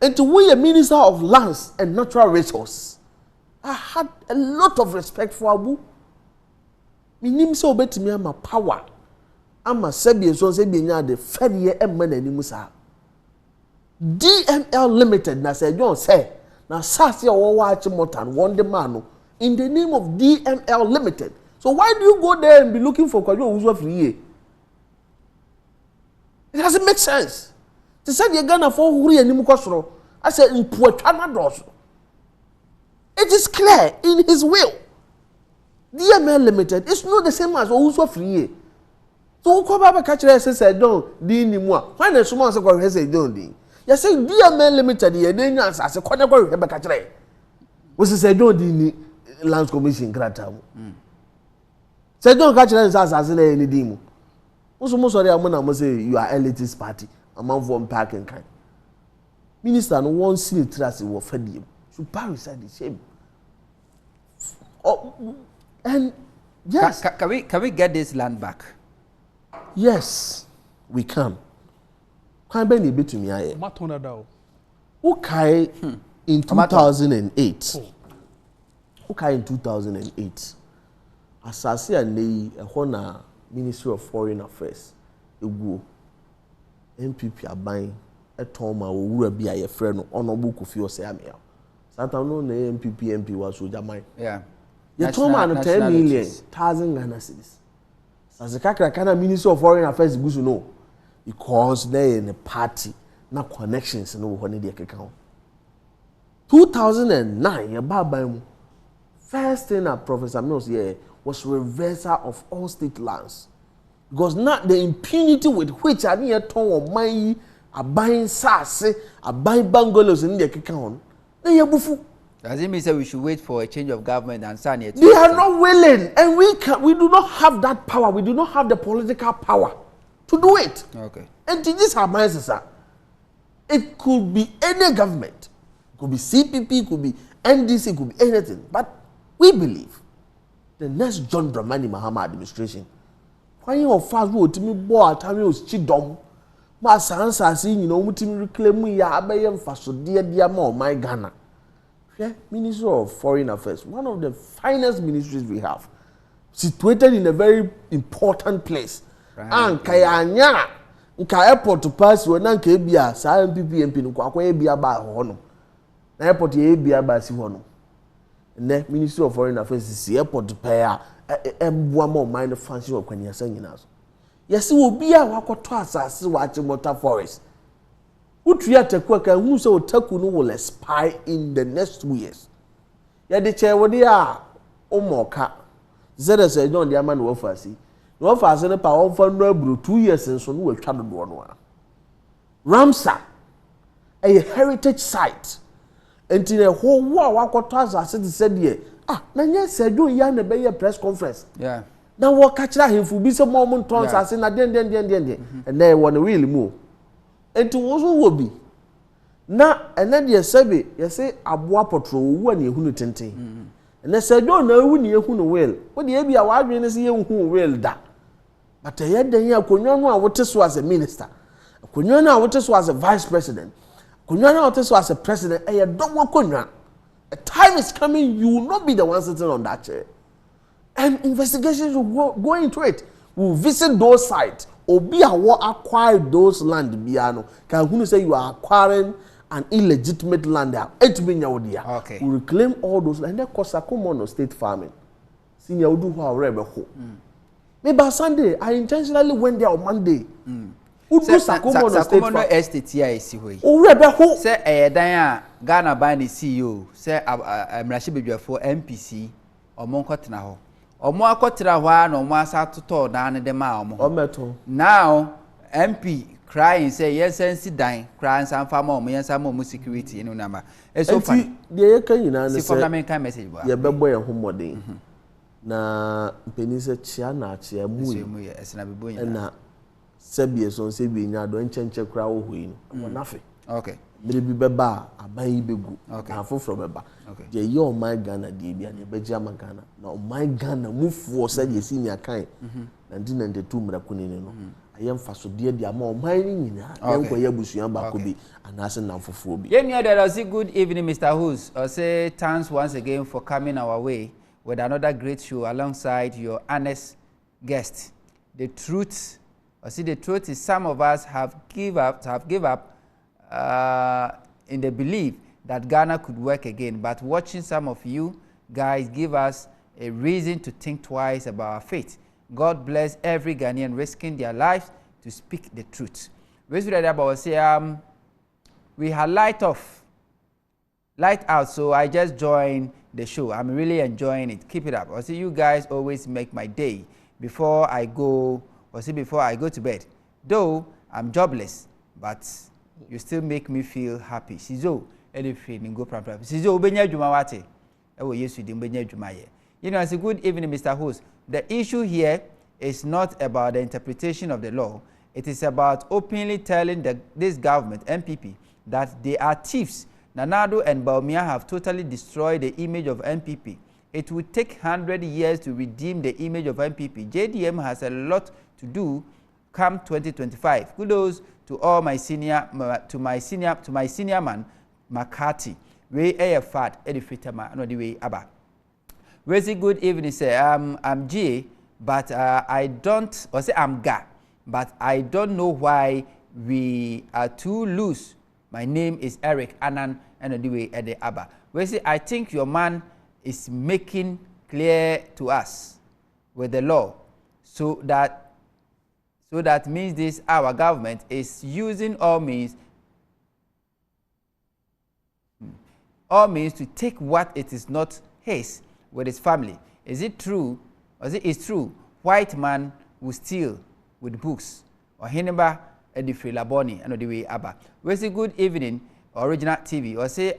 And to we a minister of lands and natural resources, I had a lot of respect for Abu. Minim so betimi ama power. Ama sebi so sebi nya de fere e ma na nimu sa. DML Limited na Sir John say na sase o wa Achimota one the man in the name of DML Limited. So why do you go there and be looking for Kwajo Uzo free? It doesn't make sense. They said you're gonna for hurry and nimukosro. I said in Puerto. It is clear in his will. DML Limited is not the same as also free. So who baba catch say don't di ni mu a. When the someone say don't di. You say DML Limited ye dey nya as kwada kwa be catch re. We say don't di ni Lands Commission grata mu. Say don't catch re as na any di mu. Mo sorry amona mo say you are elitist party. Among from parking kind. Minister no one see trust wo fadiem. So Paris said the same. Oh, and yes, can we get this land back? Yes, we can. Can be ni betumi aye. Okay, in 2008. Okay, in 2008. Asase anei ehọ na Ministry of Foreign Affairs egu MPP aban eton ma owura bi aye frɛ no Honorable Kofi Oseamia. Satan no na MPP MP was so jamai. Yeah. You told me 10 million, 1,000 Ghana cedis. As the Kakra Ministry of Foreign Affairs goes to know because they in a party, not connections no when they account. 2009, your Baba first thing that Professor Mills here was reversal of all state lands. Because not the impunity with which I need a ton of money, a buying sassy, a buying bungalows in the account. They are bufu. Does it mean that we should wait for a change of government and sign it? They are not willing, and we do not have that power. We do not have the political power to do it. Okay. And to this harmonizes, sir. It could be any government. It could be CPP, it could be NDC, it could be anything. But we believe the next John Dramani Mahama administration, when you fast road to me, boy, time was chidom. My sons are saying, you know, mutim reclaim me, ya abayem faso dear more my Ghana. Yeah, Ministry of Foreign Affairs, one of the finest ministries we have, situated in a very important place. Right. And kayanya, nka airport to pass when na nka ebia sa MPP MP no kwa ebia ba ho no. Na airport ye ebia ba si ho no. Ne Ministry of Foreign Affairs is airport to pay emboa mo mind fancy of kwani asa nyina so. Yesi obi a wakoto asase wa Achimota Forest. Utria tekwa ka hu so taku no will expire in the next 2 years. Ya de che wode a omoka. Zeda say don de ama no wafasi. No wafasi ne pa wonfa no aburu 2 years nso no watwa dodo no a. Ramsar a heritage site. Enti ne ho wo a wakoto asase de said ye na nya say don ya na be press conference. Yeah. Na wo ka kira hemfu bi se mo mo ton asase na den and na e wo no really mu. Enti wozo wo bi na ene de sebe yese aboa potro wo na ehunu tenten ene se do na ewu na ehunu well wo de bia wa adwen ne se ehunu well da but ye den ya konwa no a wote so as a minister konwa no a wote so as a vice president konwa no a wote so as a president e ye dogo konwa a time is coming you will not be the one sitting on that chair and investigations will go into it. We will visit those sites. Obi awo acquire those land biano. Can who say you are acquiring an illegitimate land there? Okay. We reclaim all those land. And that costs a common state farming. Senior do how rebel. Maybe Sunday I intentionally went there on Monday. Sakumono estate here is way. Oh rebel. Say dan Ghana by the CEO. Say Mrashi Bedwafo MPC or Monkotna ho. Omo akotira hwa na omo asa toto dan de ma omo. Ometo. Now MP crying say yes sense dan crying some farmer omo yes some security enu number. E so far. De ye kan nyina ne say fundamental message ba. Ye bebo ye homodin. Na penise chia na chia mu ye esna bebo nya. Na sebie so sebie nya do enchenche kra wo hui no. Nafe. Okay. Mere bi beba aban yi begu. Okay. Na foforo beba. Okay. Je ye o my Ghana de bia ne beji ama Ghana. Na o my Ghana mufuo sa ye si nya kan. 1992 mrakuni ne no. Ayem faso de de ama o my ni nyina. Enko ye busuan ba ko bi anase na foforo bi. Yemi Aderosi, good evening Mr. Who's. I say thanks once again for coming our way with another great show alongside your honest guest. The truth is some of us have give up in the belief that Ghana could work again, but watching some of you guys give us a reason to think twice about our faith. God bless every Ghanaian risking their lives to speak the truth. we should about say we had light out, so I just joined the show. I'm really enjoying it. Keep it up. I see you guys always make my day before I go to bed. Though I'm jobless, but you still make me feel happy. Sizo, anything go pram. Sizo ubenya juma wate. Ewo Yesu di ubenya juma ye. You know, it's a good evening, Mr. Host. The issue here is not about the interpretation of the law. It is about openly telling this government, MPP, that they are thieves. Nanado and Baumia have totally destroyed the image of MPP. It will take 100 years to redeem the image of MPP. JDM has a lot to do come 2025. Kudos to all my senior man, McCarthy. We a fat edifitama no the way aba. Very good evening, sir. I'm G, but I don't, or say I'm Ga, but I don't know why we are too loose. My name is Eric Anan and the way at the Abba. We say I think your man is making clear to us with the law, so that means this our government is using all means to take what it is not his with his family. Is it true? Or is it true? White man will steal with books or Hineba Edifri Laboni and the way Abba. We say good evening, Original TV. Or say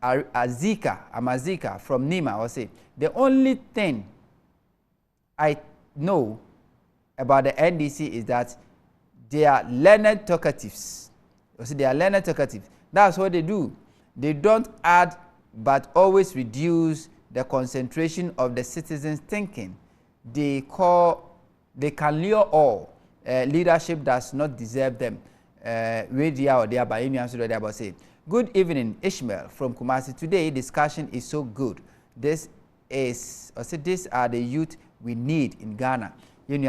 Azika from Nima. Or say the only thing I know about the NDC is that they are learned talkatives. Or say they are learned talkatives. That's what they do. They don't add but always reduce the concentration of the citizens' thinking. They can lure all. Leadership does not deserve them. Good evening, Ishmael from Kumasi. Today, discussion is so good. These are the youth we need in Ghana. You know,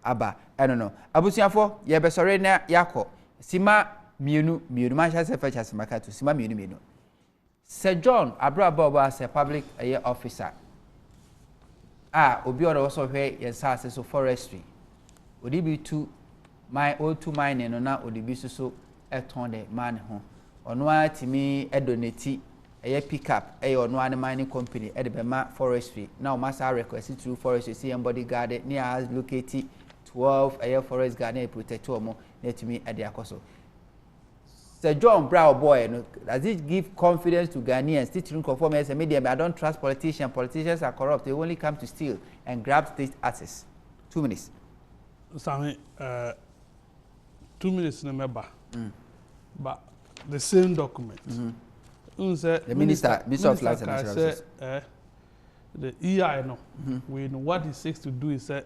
Abba. I don't know. Abusiafo, yebesore na yako. Sima mienu manchase fetches makatu. Sima mienu. Sir John Abrabo was a public officer. Obi ona also here yensase so forestry. Odibi to my old to mine and na odibi so eton de man ho. Ono atimi edonate pickup ono an mining company e de bema forestry. Now massa request through forestry see body guard near has located 12 forest garden protect omo na timi e de akoso. Sir John Brown boy, does it give confidence to Ghanaians? Still conform as a media, I don't trust politicians. Politicians are corrupt. They only come to steal and grab state assets. 2 minutes. Sammy, 2 minutes in a member. But the same document. The Minister of Lands and Natural Resources. The EI, no. What he seeks to do is the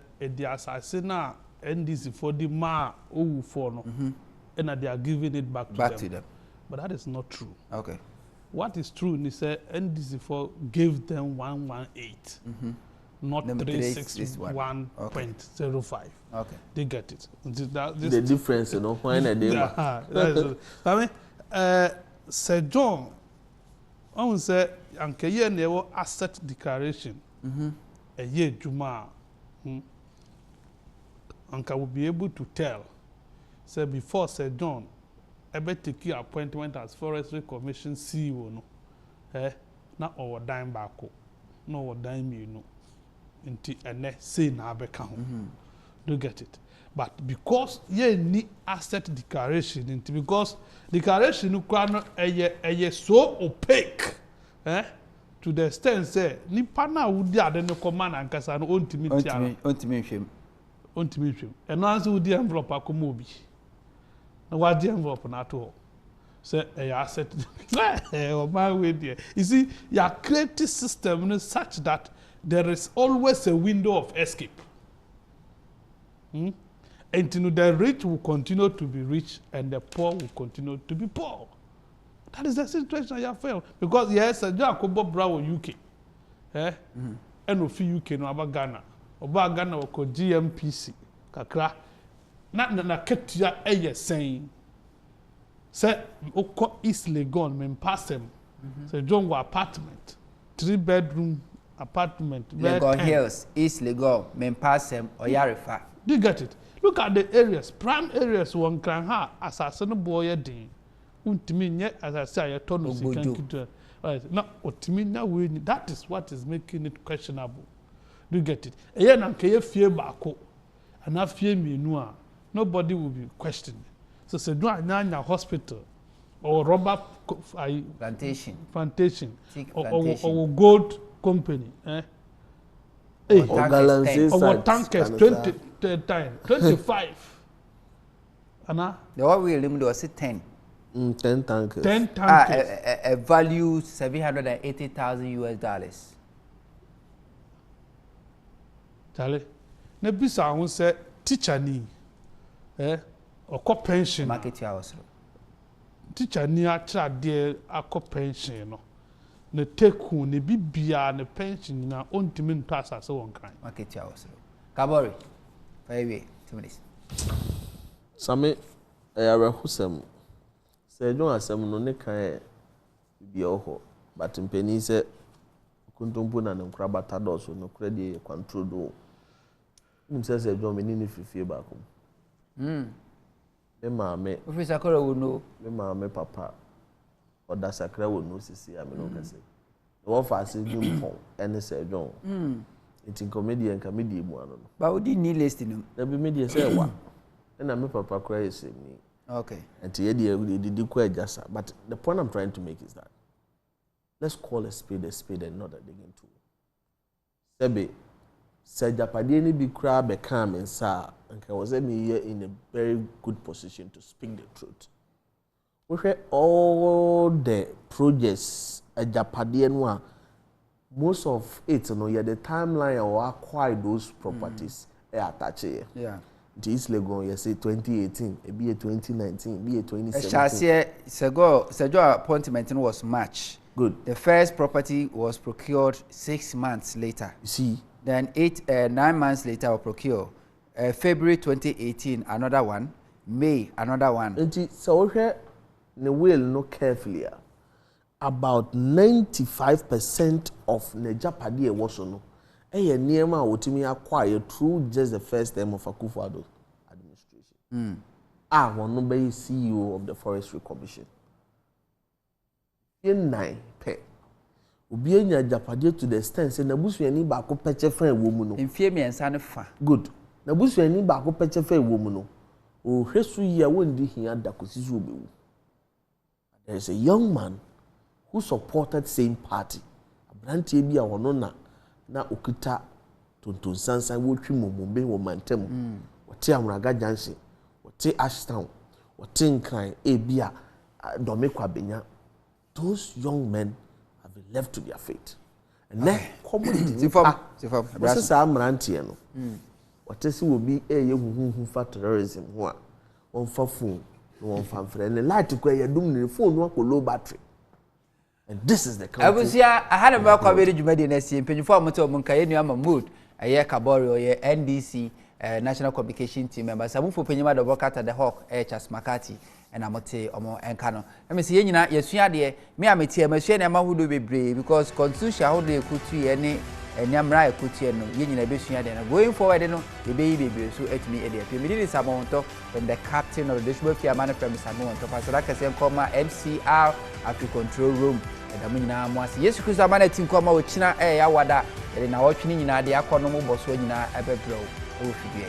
assassin NDC for the ma for no. And they are giving it back to them. But that is not true. Okay. What is true is that NDC4 gave them 118, not 361.05. Okay. They get it. The difference, you know, when they I mean, Sir John, I would say, Anke ye never asset declaration. A year Juma, Anka will be able to tell. So before Sir John, ever take your appointment as Forestry Commission CEO, no, not our dime back, no our dime you know, into a say na become. Do get it? But because ye need asset declaration, into because declaration no so opaque, to the extent say ni pana would the command and kasano on to me, and now would the envelope akomobi. What the envelope not all. Say a asset or my way there. You see, your creative system is such that there is always a window of escape. And the rich will continue to be rich and the poor will continue to be poor. That is the situation you have failed. Because yes, a job Kabore UK. And of UK no about Ghana. About Ghana or GMPC. Kakra. Not na ketia eye saying. Say oko East Legon men pass them. Say John go apartment. 3-bedroom apartment. Legon Hills, East Legon, men pass them or Yarifa. Do you get it? Look at the areas, prime areas one can have as a son of boy a day. Ultimate yet as I say, I told you not ultimate. That is what is making it questionable. Do you get it? A year and care fear back, and I fear me no. Nobody will be questioning. So say do I hospital or rubber plantation or gold company. Our tankers 25. Anna? The one we limit was 10. 10 tankers. 10 tankers. A value $780,000. Charlie, nebisa who say teacher ni, or pension. Market hours. Teacher ni atra de akọ pension no. Ne take who ne bibia ne pension na ontimi nto asase won kan. Market hours. Kabore. 5 minutes. Same Ayarehusem. Say don't asem no ne kan bibia ho, but mpani say kuntumpu na ne nkra batado so no kra de control do. Nim say John me ni fifie ba kom. Me maame. Ofi sakora wo no. Me maame papa. Oda sakra wo no sisi ame no kase. Wo fa ase dum pon ene say John. It's in comedian comedy mu ano no. Ba odi ni list no. Na bi media say wa. Na me papa cry say me. Okay. And to the kwa jasa. But the point I'm trying to make is that let's call a spade and not a digging tool. Sebe, say Japadi ni bi kra be calm and sa, and was me here in a very good position to speak the truth. We hear all the projects a Japadi and most of it, you know, the timeline or acquire those properties attached here. Yeah. This Legon, you say 2018, it be a 2019, be a 2017. Chassis Sejo appointment was March. Good. The first property was procured 6 months later. You see. Then 9 months later was procured. February 2018, another one. May, another one. And so here, the will no carefully. About 95% of the Japadi was no. Eye niema wotimi acquire through just the first term of Akufo-Addo administration. One be CEO of the Forestry Commission. Ye 9 pe. Obi enya Japade to the extent say nabusuani ba ko peche fan wo mu no. Mfie miensa ne fa. Good. Nabusuani ba ko peche fan wo mu no. O hwesu ye wondi hia da kosisu obewu. There is a young man who supported same party. Abrantie bi a wono na okita tontun sansan wotwi momombe wo mantem wote amraga janse wote ashtown wote nkran ebia domekwa benya. Those young men have been left to their fate, and then community what's sa amrantie no wote si obi eye huhu fa terrorism ho a won fa phone won fa mfre ne light kwa ya dum ne phone no ko low battery. And this is the country. Abusia, I had about Kabore Jumadi na si mpanyufo amoto munkaye nua Mahmud aye Kabore oye NDC National Communication Team member samufo panyima do bokata the hawk Charles McCarthy and amote omo enka no. Na me se ye nyina yesua de me ameti amasua na mahudo bebre because constitution ahodo ekutu ye ne enyamra ekutu ye no ye nyina besua de na going forward no ye be yi bebre so etimi e de me did Samonto from the captain of the Dishbo Fia man from Samonto pastor ka se nkoma MCR Afri control room edamu nyina amwase Yesu Kristo amana ti nkoma wo kina ya wada ele na wo twini nyina de akọ no mo boso nyina ebebro o fidie